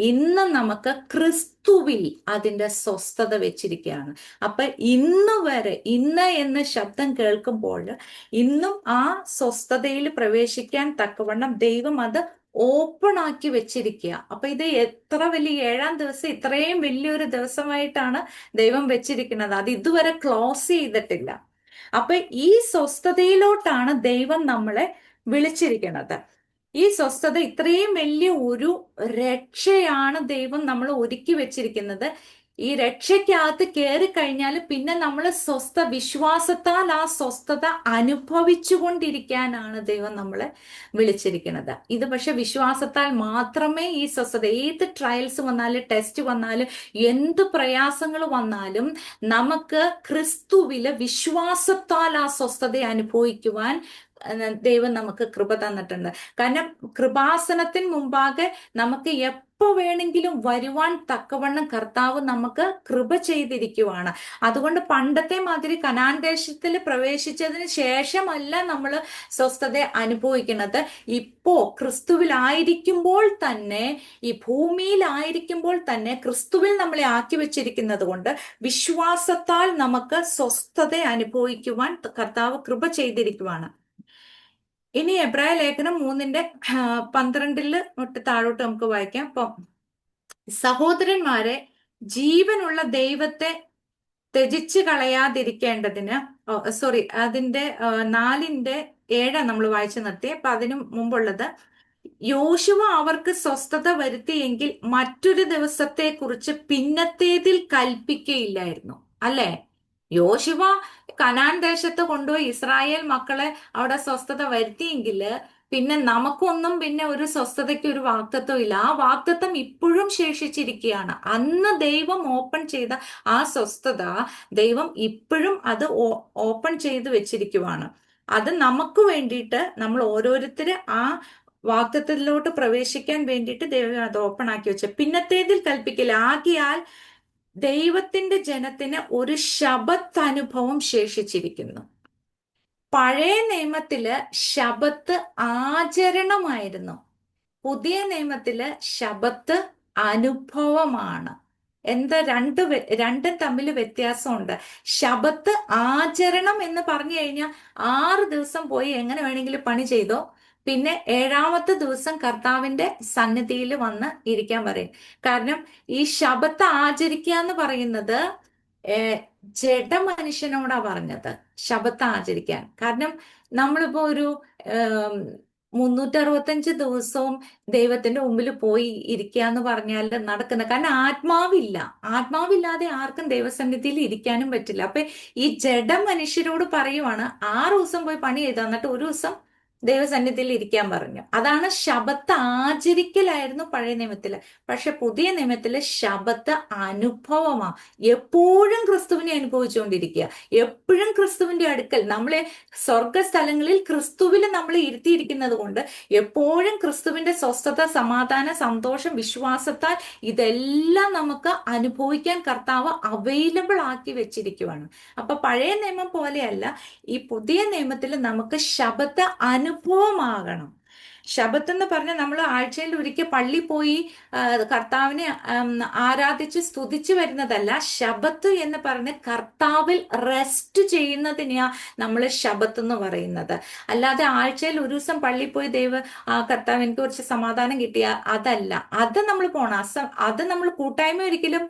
ഇന്ന് നമുക്ക് ക്രിസ്തുവിൽ അതിന്റെ സ്വസ്ഥത വെച്ചിരിക്കുകയാണ്. അപ്പൊ ഇന്ന് വരെ, ഇന്ന് എന്ന ശബ്ദം കേൾക്കുമ്പോൾ ഇന്നും ആ സ്വസ്ഥതയിൽ പ്രവേശിക്കാൻ തക്കവണ്ണം ദൈവം അത് ഓപ്പൺ ആക്കി വെച്ചിരിക്കുക. അപ്പൊ ഇത് എത്ര വലിയ 7-ാം ദിവസം ഇത്രയും വലിയൊരു ദിവസമായിട്ടാണ് ദൈവം വെച്ചിരിക്കുന്നത്. അത് ഇതുവരെ ക്ലോസ് ചെയ്തിട്ടില്ല. അപ്പൊ ഈ സ്വസ്ഥതയിലോട്ടാണ് ദൈവം നമ്മളെ വിളിച്ചിരിക്കുന്നത്. ഈ സ്വസ്ഥത, ഇത്രയും വലിയ ഒരു രക്ഷയാണ് ദൈവം നമ്മൾ ഒരുക്കി വെച്ചിരിക്കുന്നത്. ഈ രക്ഷയ്ക്കകത്ത് കയറി കഴിഞ്ഞാൽ പിന്നെ നമ്മൾ വിശ്വാസത്താൽ ആ സ്വസ്ഥത അനുഭവിച്ചുകൊണ്ടിരിക്കാനാണ് ദൈവം നമ്മളെ വിളിച്ചിരിക്കുന്നത്. ഇത് പക്ഷെ വിശ്വാസത്താൽ മാത്രമേ ഈ സ്വസ്ഥത, ഏത് ട്രയൽസ് വന്നാലും ടെസ്റ്റ് വന്നാലും എന്ത് പ്രയാസങ്ങൾ വന്നാലും നമുക്ക് ക്രിസ്തുവില് വിശ്വാസത്താൽ ആ സ്വസ്ഥത അനുഭവിക്കുവാൻ ദൈവം നമുക്ക് കൃപ തന്നിട്ടുണ്ട്. കാരണം കൃപാസനത്തിന് മുമ്പാകെ നമുക്ക് എപ്പോ വേണമെങ്കിലും വരുവാൻ തക്കവണ്ണം കർത്താവ് നമുക്ക് കൃപ ചെയ്തിരിക്കുവാണ്. അതുകൊണ്ട് പണ്ടത്തെ മാതിരി കനാൻ ദേശത്തിൽ പ്രവേശിച്ചതിന് ശേഷമല്ല നമ്മൾ സ്വസ്ഥത അനുഭവിക്കുന്നത്. ഇപ്പോ ക്രിസ്തുവിലായിരിക്കുമ്പോൾ തന്നെ, ഈ ഭൂമിയിലായിരിക്കുമ്പോൾ തന്നെ ക്രിസ്തുവിൽ നമ്മളെ ആക്കി വെച്ചിരിക്കുന്നത് കൊണ്ട് വിശ്വാസത്താൽ നമുക്ക് സ്വസ്ഥത അനുഭവിക്കുവാൻ കർത്താവ് കൃപ ചെയ്തിരിക്കുവാണ്. ഇനി എബ്രായ ലേഖനം 3-12 തൊട്ട് താഴോട്ട് നമുക്ക് വായിക്കാം. അപ്പം സഹോദരന്മാരെ, ജീവനുള്ള ദൈവത്തെ ത്യജിച്ചു കളയാതിരിക്കേണ്ടതിന്, അതിന്റെ 4-7 നമ്മൾ വായിച്ചു നിർത്തി. അപ്പൊ അതിനു മുമ്പുള്ളത്, യോശുവ അവർക്ക് സ്വസ്ഥത വരുത്തിയെങ്കിൽ മറ്റൊരു ദിവസത്തെ കുറിച്ച് പിന്നത്തേതിൽ കൽപ്പിക്കയില്ലായിരുന്നു. അല്ലെ? യോശുവ കനാൻ ദേശത്ത് കൊണ്ടുപോയി ഇസ്രായേൽ മക്കളെ അവിടെ സ്വസ്ഥത വരുത്തിയെങ്കിൽ പിന്നെ നമുക്കൊന്നും പിന്നെ ഒരു സ്വസ്ഥതയ്ക്ക് ഒരു വാഗ്ദത്വം ഇല്ല. ആ വാഗ്ദത്വം ഇപ്പോഴും ശേഷിച്ചിരിക്കുകയാണ്. അന്ന് ദൈവം ഓപ്പൺ ചെയ്ത ആ സ്വസ്ഥത ദൈവം ഇപ്പോഴും അത് ഓപ്പൺ ചെയ്ത് വെച്ചിരിക്കുവാണ്. അത് നമുക്ക് വേണ്ടിയിട്ട്, നമ്മൾ ഓരോരുത്തര് ആ വാഗ്ദത്തത്തിലോട്ട് പ്രവേശിക്കാൻ വേണ്ടിയിട്ട് ദൈവം അത് ഓപ്പൺ ആക്കി വെച്ച. പിന്നത്തേതിൽ കൽപ്പിക്കില്ല. ആകിയാൽ ദൈവത്തിന്റെ ജനത്തിന് ഒരു ശബത്ത് അനുഭവം ശേഷിച്ചിരിക്കുന്നു. പഴയ നിയമത്തില് ശബത്ത് ആചരണമായിരുന്നു. പുതിയ നിയമത്തില് ശബത്ത് അനുഭവമാണ്. എന്താ രണ്ടും തമ്മിൽ വ്യത്യാസമുണ്ട്. ശബത്ത് ആചരണം എന്ന് പറഞ്ഞു കഴിഞ്ഞാൽ 6 ദിവസം പോയി എങ്ങനെ വേണമെങ്കിലും പണി ചെയ്തോ, പിന്നെ 7-ാമത്തെ ദിവസം കർത്താവിന്റെ സന്നിധിയിൽ വന്ന് ഇരിക്കാൻ പറയും. കാരണം ഈ ശബത്ത് ആചരിക്കുക എന്ന് പറയുന്നത് ജഡമനുഷ്യനോടാ പറഞ്ഞത് ശബത്ത് ആചരിക്കാൻ. കാരണം നമ്മളിപ്പോ ഒരു 365 ദിവസവും ദൈവത്തിന്റെ മുമ്പിൽ പോയി ഇരിക്കുക എന്ന് പറഞ്ഞാൽ നടക്കുന്ന, കാരണം ആത്മാവില്ലാതെ ആർക്കും ദൈവസന്നിധിയിൽ ഇരിക്കാനും പറ്റില്ല. അപ്പൊ ഈ ജഡ മനുഷ്യരോട് പറയുവാണ് 6 ദിവസം പോയി പണി ചെയ്ത, എന്നിട്ട് ഒരു ദിവസം ദൈവസന്നിധിയിൽ ഇരിക്കാൻ പറഞ്ഞു. അതാണ് ശബത്ത് ആചരിക്കലായിരുന്നു പഴയ നിയമത്തില്. പക്ഷെ പുതിയ നിയമത്തില് ശബത്ത് അനുഭവമാ. എപ്പോഴും ക്രിസ്തുവിനെ അനുഭവിച്ചുകൊണ്ടിരിക്കുക, എപ്പോഴും ക്രിസ്തുവിന്റെ അടുക്കൽ നമ്മളെ സ്വർഗ സ്ഥലങ്ങളിൽ ക്രിസ്തുവിൽ നമ്മളെ ഇരുത്തിയിരിക്കുന്നത് കൊണ്ട് എപ്പോഴും ക്രിസ്തുവിന്റെ സ്വസ്ഥത, സമാധാനം, സന്തോഷം, വിശ്വാസത്താൽ ഇതെല്ലാം നമുക്ക് അനുഭവിക്കാൻ കർത്താവ് അവൈലബിൾ ആക്കി വെച്ചിരിക്കുവാണ്. അപ്പൊ പഴയ നിയമം പോലെയല്ല, ഈ പുതിയ നിയമത്തിൽ നമുക്ക് ശബത്ത് അനുഭവമാകണം. ശബത്ത് എന്ന് പറഞ്ഞാൽ നമ്മൾ ആഴ്ചയിൽ ഒരിക്കൽ പള്ളി പോയി കർത്താവിനെ ആരാധിച്ച് സ്തുതിച്ചു വരുന്നതല്ല. ശബത്ത് എന്ന് പറഞ്ഞ് കർത്താവിൽ റെസ്റ്റ് ചെയ്യുന്നതിനെയാ നമ്മൾ ശബത്ത് എന്ന് പറയുന്നത്. അല്ലാതെ ആഴ്ചയിൽ ഒരു ദിവസം പള്ളി പോയി കർത്താവ് എനിക്ക് കുറച്ച് സമാധാനം കിട്ടിയ അതല്ല. അത് നമ്മൾ പോണം. അത് നമ്മൾ കൂട്ടായ്മ ഒരിക്കലും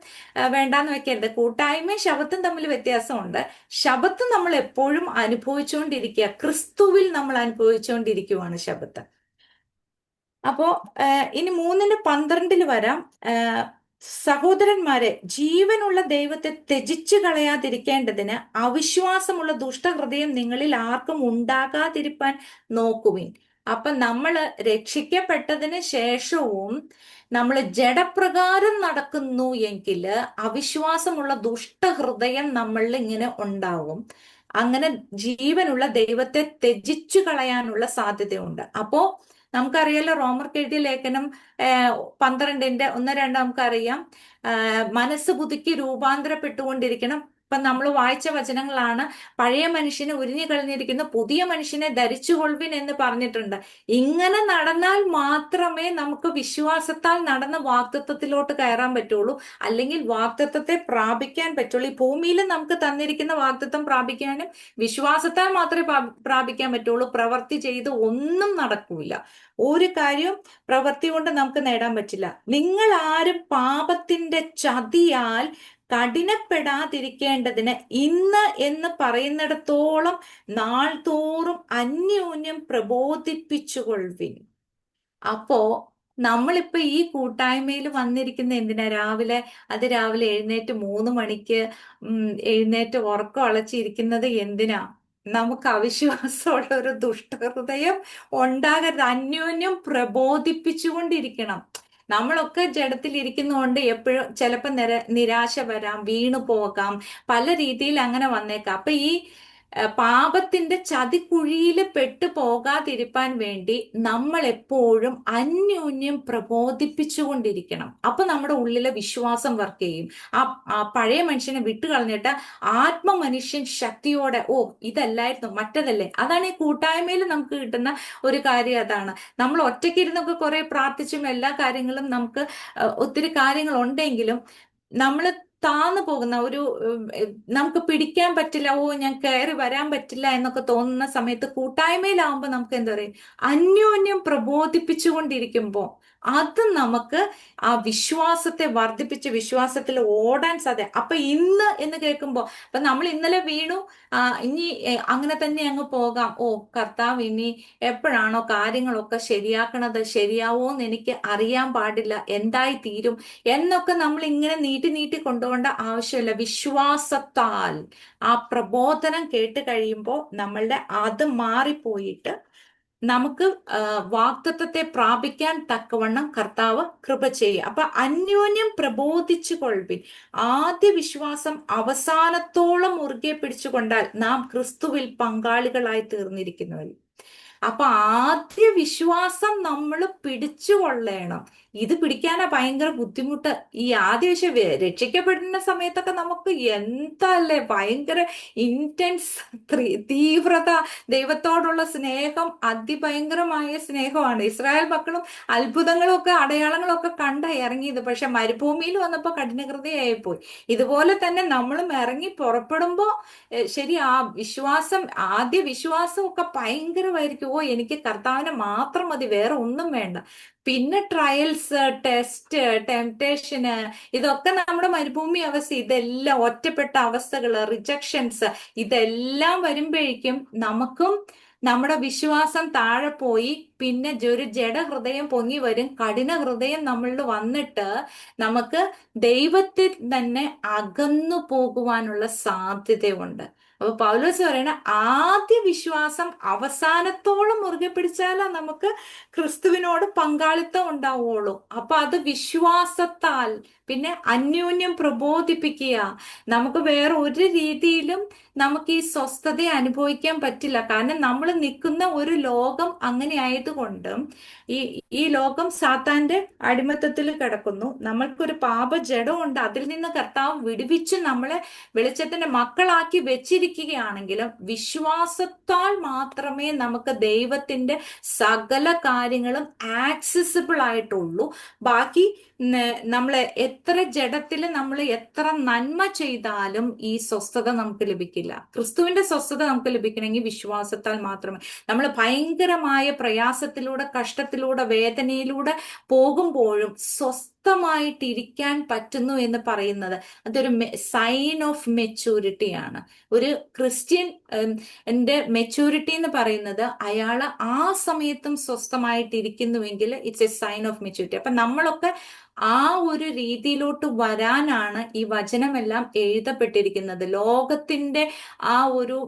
വേണ്ടാന്ന് വെക്കരുത്. കൂട്ടായ്മയും ശബത്തും തമ്മിൽ വ്യത്യാസമുണ്ട്. ശബത്ത് നമ്മൾ എപ്പോഴും അനുഭവിച്ചുകൊണ്ടിരിക്കുക, ക്രിസ്തുവിൽ നമ്മൾ അനുഭവിച്ചുകൊണ്ടിരിക്കുവാണ് ശബത്ത്. അപ്പോ ഇനി 3:12 വരാം. സഹോദരന്മാരെ, ജീവനുള്ള ദൈവത്തെ ത്യജിച്ചു കളയാതിരിക്കേണ്ടതിന് അവിശ്വാസമുള്ള ദുഷ്ടഹൃദയം നിങ്ങളിൽ ആർക്കും ഉണ്ടാകാതിരിപ്പാൻ നോക്കുവിൻ. അപ്പൊ നമ്മൾ രക്ഷിക്കപ്പെട്ടതിന് ശേഷവും നമ്മൾ ജഡപ്രകാരം നടക്കുന്നു എങ്കിൽ അവിശ്വാസമുള്ള ദുഷ്ടഹൃദയം നമ്മളിൽ ഇങ്ങനെ ഉണ്ടാവും. അങ്ങനെ ജീവനുള്ള ദൈവത്തെ ത്യജിച്ചു കളയാനുള്ള സാധ്യതയുണ്ട്. അപ്പോ നമുക്കറിയാലോ, റോമർക്ക് എഴുതിയ ലേഖനം 12:1-2 നമുക്കറിയാം. മനസ്സ് പുതുക്കി രൂപാന്തരപ്പെട്ടുകൊണ്ടിരിക്കണം. ഇപ്പൊ നമ്മൾ വായിച്ച വചനങ്ങളാണ്. പഴയ മനുഷ്യനെ ഉരിഞ്ഞു കളഞ്ഞിരിക്കുന്ന പുതിയ മനുഷ്യനെ ധരിച്ചുകൊള്ളുവിൻ എന്ന് പറഞ്ഞിട്ടുണ്ട്. ഇങ്ങനെ നടന്നാൽ മാത്രമേ നമുക്ക് വിശ്വാസത്താൽ നടന്ന വാഗ്ദത്തത്തിലോട്ട് കയറാൻ പറ്റുള്ളൂ, അല്ലെങ്കിൽ വാഗ്ദത്തത്തെ പ്രാപിക്കാൻ പറ്റുള്ളൂ. ഈ ഭൂമിയിൽ നമുക്ക് തന്നിരിക്കുന്ന വാഗ്ദത്തം പ്രാപിക്കാനും വിശ്വാസത്താൽ മാത്രമേ പ്രാപിക്കാൻ പറ്റുള്ളൂ. പ്രവൃത്തി ചെയ്ത് ഒന്നും നടക്കൂല. ഒരു കാര്യവും പ്രവൃത്തി കൊണ്ട് നമുക്ക് നേടാൻ പറ്റില്ല. നിങ്ങൾ ആരും പാപത്തിന്റെ ചതിയാൽ കഠിനപ്പെടാതിരിക്കേണ്ടതിന് ഇന്ന് എന്ന് പറയുന്നിടത്തോളം നാൾതോറും അന്യോന്യം പ്രബോധിപ്പിച്ചുകൊള്ളുവിൻ. അപ്പോ നമ്മളിപ്പോ ഈ കൂട്ടായ്മയിൽ വന്നിരിക്കുന്ന എന്തിനാ? രാവിലെ എഴുന്നേറ്റ് 3 മണിക്ക് എഴുന്നേറ്റ് ഉറക്കം അളച്ചിരിക്കുന്നത് എന്തിനാ? നമുക്ക് അവിശ്വാസമുള്ള ഒരു ദുഷ്ടഹൃദയം ഉണ്ടാകരുത്. അന്യോന്യം പ്രബോധിപ്പിച്ചുകൊണ്ടിരിക്കണം. നമ്മളൊക്കെ ജഡത്തിൽ ഇരിക്കുന്നതുകൊണ്ട് എപ്പോഴും ചിലപ്പോൾ നിരാശ വരാം, വീണു പോകാം, പല രീതിയിൽ അങ്ങനെ വന്നേക്കാം. അപ്പൊ ഈ പാപത്തിന്റെ ചതിക്കുഴിയിൽ പെട്ടു പോകാതിരിക്കാൻ വേണ്ടി നമ്മൾ എപ്പോഴും അന്യോന്യം പ്രബോധിപ്പിച്ചുകൊണ്ടിരിക്കണം. അപ്പൊ നമ്മുടെ ഉള്ളിലെ വിശ്വാസം വർക്ക് ചെയ്യും. ആ പഴയ മനുഷ്യനെ വിട്ടുകളഞ്ഞിട്ട് ആത്മമനുഷ്യൻ ശക്തിയോടെ ഇതല്ലായിരുന്നു, മറ്റതല്ലേ. അതാണ് ഈ കൂട്ടായ്മയിൽ നമുക്ക് കിട്ടുന്ന ഒരു കാര്യം. അതാണ് നമ്മൾ ഒറ്റയ്ക്കിരുന്നൊക്കെ കുറെ പ്രാർത്ഥിച്ചും എല്ലാ കാര്യങ്ങളും നമുക്ക് ഒത്തിരി കാര്യങ്ങൾ ഉണ്ടെങ്കിലും നമ്മൾ താന്നു പോകുന്ന നമുക്ക് പിടിക്കാൻ പറ്റില്ല, ഞാൻ കയറി വരാൻ പറ്റില്ല എന്നൊക്കെ തോന്നുന്ന സമയത്ത് കൂട്ടായ്മയിലാവുമ്പോൾ നമുക്ക് എന്താ പറയുക, അന്യോന്യം പ്രബോധിപ്പിച്ചുകൊണ്ടിരിക്കുമ്പോ അത് നമുക്ക് ആ വിശ്വാസത്തെ വർദ്ധിപ്പിച്ച് വിശ്വാസത്തിൽ ഓടാൻ സാധ്യത. അപ്പൊ ഇന്ന് എന്ന് കേൾക്കുമ്പോ അപ്പൊ നമ്മൾ ഇന്നലെ വീണു, ഇനി അങ്ങനെ തന്നെ അങ്ങ് പോകാം. കർത്താവ് ഇനി എപ്പോഴാണോ കാര്യങ്ങളൊക്കെ ശരിയാക്കണത്, ശരിയാവോന്ന് എനിക്ക് അറിയാൻ പാടില്ല, എന്തായി തീരും എന്നൊക്കെ നമ്മൾ ഇങ്ങനെ നീട്ടി കൊണ്ടുപോകേണ്ട ആവശ്യമില്ല. വിശ്വാസത്താൽ ആ പ്രബോധനം കേട്ട് കഴിയുമ്പോൾ നമ്മളുടെ അത് മാറിപ്പോയിട്ട് നമുക്ക് വാഗ്ദത്തത്തെ പ്രാപിക്കാൻ തക്കവണ്ണം കർത്താവ് കൃപ ചെയ്യും. അപ്പൊ അന്യോന്യം പ്രബോധിച്ചു കൊള്ളുവിൻ. ആദ്യ വിശ്വാസം അവസാനത്തോളം മുറുകെ പിടിച്ചുകൊണ്ടാൽ നാം ക്രിസ്തുവിൽ പങ്കാളികളായി തീർന്നിരിക്കുന്നവർ. അപ്പൊ ആദ്യ വിശ്വാസം നമ്മൾ പിടിച്ചുകൊള്ളണം. ഇത് പിടിക്കാനാ ഭയങ്കര ബുദ്ധിമുട്ട്. ഈ ആദ്യ രക്ഷിക്കപ്പെടുന്ന സമയത്തൊക്കെ നമുക്ക് എന്തല്ലേ ഭയങ്കര ഇന്റൻസ് തീവ്രത, ദൈവത്തോടുള്ള സ്നേഹം അതിഭയങ്കരമായ സ്നേഹമാണ്. ഇസ്രായേൽ മക്കളും അത്ഭുതങ്ങളും ഒക്കെ അടയാളങ്ങളും ഒക്കെ കണ്ട ഇറങ്ങിയത്. പക്ഷെ മരുഭൂമിയിൽ വന്നപ്പോ കഠിനഹൃദയായിപ്പോയി. ഇതുപോലെ തന്നെ നമ്മളും ഇറങ്ങി പുറപ്പെടുമ്പോ ശരി, ആ വിശ്വാസം, ആദ്യ വിശ്വാസം ഒക്കെ ഭയങ്കരമായിരിക്കും. എനിക്ക് കർത്താവിനെ മാത്രം മതി, വേറെ ഒന്നും വേണ്ട. പിന്നെ ട്രയൽസ്, ടെസ്റ്റ്, ടെംപ്ടേഷന്, ഇതൊക്കെ നമ്മുടെ മരുഭൂമി അവസ്ഥ, ഇതെല്ലാം ഒറ്റപ്പെട്ട അവസ്ഥകള്, റിജക്ഷൻസ്, ഇതെല്ലാം വരുമ്പോഴേക്കും നമുക്കും നമ്മുടെ വിശ്വാസം താഴെ പോയി പിന്നെ ഒരു ജഡഹൃദയം പൊങ്ങി വരും. കഠിന ഹൃദയം നമ്മളിൽ വന്നിട്ട് നമുക്ക് ദൈവത്തിൽ തന്നെ അകന്നു പോകുവാനുള്ള സാധ്യതയുണ്ട്. അപ്പൊ പൗലോസ് പറയണ ആദ്യ വിശ്വാസം അവസാനത്തോളം മുറുകെ പിടിച്ചാലാ നമുക്ക് ക്രിസ്തുവിനോട് പങ്കാളിത്തം ഉണ്ടാവുള്ളൂ. അപ്പൊ അത് വിശ്വാസത്താൽ, പിന്നെ അന്യോന്യം പ്രബോധിപ്പിക്കുക. നമുക്ക് വേറെ ഒരു രീതിയിലും നമുക്ക് ഈ സ്വസ്ഥത അനുഭവിക്കാൻ പറ്റില്ല. കാരണം നമ്മൾ നിൽക്കുന്ന ഒരു ലോകം അങ്ങനെ ആയതുകൊണ്ട്, ഈ ഈ ലോകം സാത്താന്റെ അടിമത്തത്തിൽ കിടക്കുന്നു. നമ്മൾക്കൊരു പാപ ജഡമുണ്ട്. അതിൽ നിന്ന് കർത്താവ് വിടുവിച്ച് നമ്മളെ വെളിച്ചത്തിന്റെ മക്കളാക്കി വെച്ചിരിക്കുകയാണെങ്കിലും വിശ്വാസത്താൽ മാത്രമേ നമുക്ക് ദൈവത്തിന്റെ സകല കാര്യങ്ങളും ആക്സസിബിൾ ആയിട്ടുള്ളൂ. ബാക്കി നമ്മളെ എത്ര ജഡത്തിൽ നമ്മൾ എത്ര നന്മ ചെയ്താലും ഈ സ്വസ്ഥത നമുക്ക് ലഭിക്കില്ല. ക്രിസ്തുവിന്റെ സ്വസ്ഥത നമുക്ക് ലഭിക്കണമെങ്കിൽ വിശ്വാസത്താൽ മാത്രമേ. നമ്മൾ ഭയങ്കരമായ പ്രയാസത്തിലൂടെ, കഷ്ടത്തിലൂടെ, വേദനയിലൂടെ പോകുമ്പോഴും സ്വസ്ഥമായിട്ടിരിക്കാൻ പറ്റുന്നു എന്ന് പറയുന്നത് അതൊരു സൈൻ ഓഫ് മെച്യൂരിറ്റിയാണ്. ഒരു ക്രിസ്ത്യൻ എന്റെ മെച്യൂരിറ്റി എന്ന് പറയുന്നത് അയാൾ ആ സമയത്തും സ്വസ്ഥമായിട്ടിരിക്കുന്നുവെങ്കിൽ it's a sign of maturity. അപ്പൊ നമ്മളൊക്കെ ആ ഒരു രീതിയിലോട്ട് വരാനാണ് ഈ വചനമെല്ലാം എഴുതപ്പെട്ടിരിക്കുന്നത്. ലോകത്തിന്റെ ആ ഒരു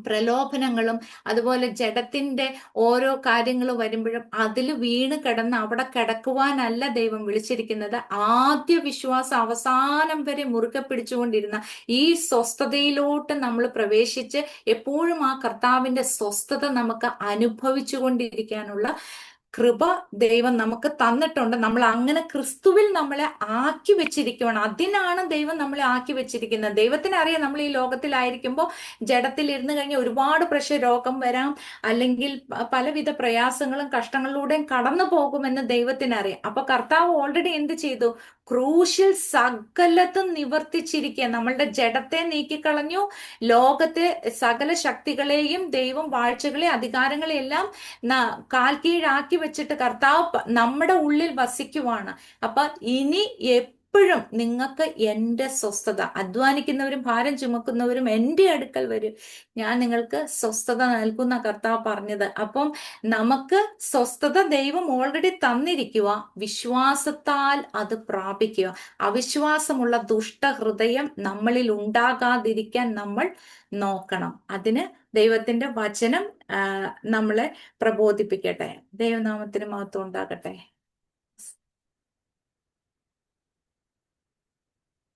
പ്രലോഭനങ്ങളും അതുപോലെ ജഡത്തിന്റെ ഓരോ കാര്യങ്ങൾ വരുമ്പോഴും അതിൽ വീണ് കിടന്ന് അവിടെ കിടക്കുവാനല്ല ദൈവം വിളിച്ചിരിക്കുന്നത്. ആദ്യ വിശ്വാസം അവസാനം വരെ മുറുകെ പിടിച്ചുകൊണ്ടിരുന്ന ഈ സ്വസ്ഥതയിലോട്ട് നമ്മൾ പ്രവേശിച്ച് എപ്പോഴും ആ കർത്താവിന്റെ സ്വസ്ഥത നമുക്ക് അനുഭവിച്ചു കൊണ്ടിരിക്കാനുള്ള കൃപ ദൈവം നമുക്ക് തന്നിട്ടുണ്ട്. നമ്മൾ അങ്ങനെ ക്രിസ്തുവിൽ നമ്മളെ ആക്കി വെച്ചിരിക്കുകയാണ്. അതിനാണ് ദൈവം നമ്മളെ ആക്കി വെച്ചിരിക്കുന്നത്. ദൈവത്തിന് അറിയാം നമ്മൾ ഈ ലോകത്തിലായിരിക്കുമ്പോൾ ജഡത്തിൽ ഇരുന്ന് കഴിഞ്ഞാൽ ഒരുപാട് രോഗം വരാം, അല്ലെങ്കിൽ പലവിധ പ്രയാസങ്ങളും കഷ്ടങ്ങളിലൂടെയും കടന്നു പോകുമെന്ന് ദൈവത്തിനറിയാം. അപ്പൊ കർത്താവ് ഓൾറെഡി എന്ത് ചെയ്തു? ക്രൂശിൽ സകലതും നിവർത്തിച്ചിരിക്കുക. നമ്മളുടെ ജഡത്തെ നീക്കിക്കളഞ്ഞു. ലോകത്തെ സകല ശക്തികളെയും ദൈവം വാഴ്ചകളെ അധികാരങ്ങളെ എല്ലാം കാൽ കീഴാക്കി വെച്ചിട്ട് കർത്താവ് നമ്മുടെ ഉള്ളിൽ വസിക്കുവാണ്. അപ്പൊ ഇനി എപ്പോഴും നിങ്ങൾക്ക് എന്റെ സ്വസ്ഥത, അധ്വാനിക്കുന്നവരും ഭാരം ചുമക്കുന്നവരും എന്റെ അടുക്കൽ വരും, ഞാൻ നിങ്ങൾക്ക് സ്വസ്ഥത നൽകുന്ന കർത്താവ് പറഞ്ഞത്. അപ്പം നമുക്ക് സ്വസ്ഥത ദൈവം ഓൾറെഡി തന്നിരിക്കുക. വിശ്വാസത്താൽ അത് പ്രാപിക്കുക. അവിശ്വാസമുള്ള ദുഷ്ടഹൃദയം നമ്മളിൽ ഉണ്ടാകാതിരിക്കാൻ നമ്മൾ നോക്കണം. അതിന് ദൈവത്തിന്റെ വചനം നമ്മളെ പ്രബോധിപ്പിക്കട്ടെ. ദൈവനാമത്തിന് മഹത്വം ഉണ്ടാകട്ടെ.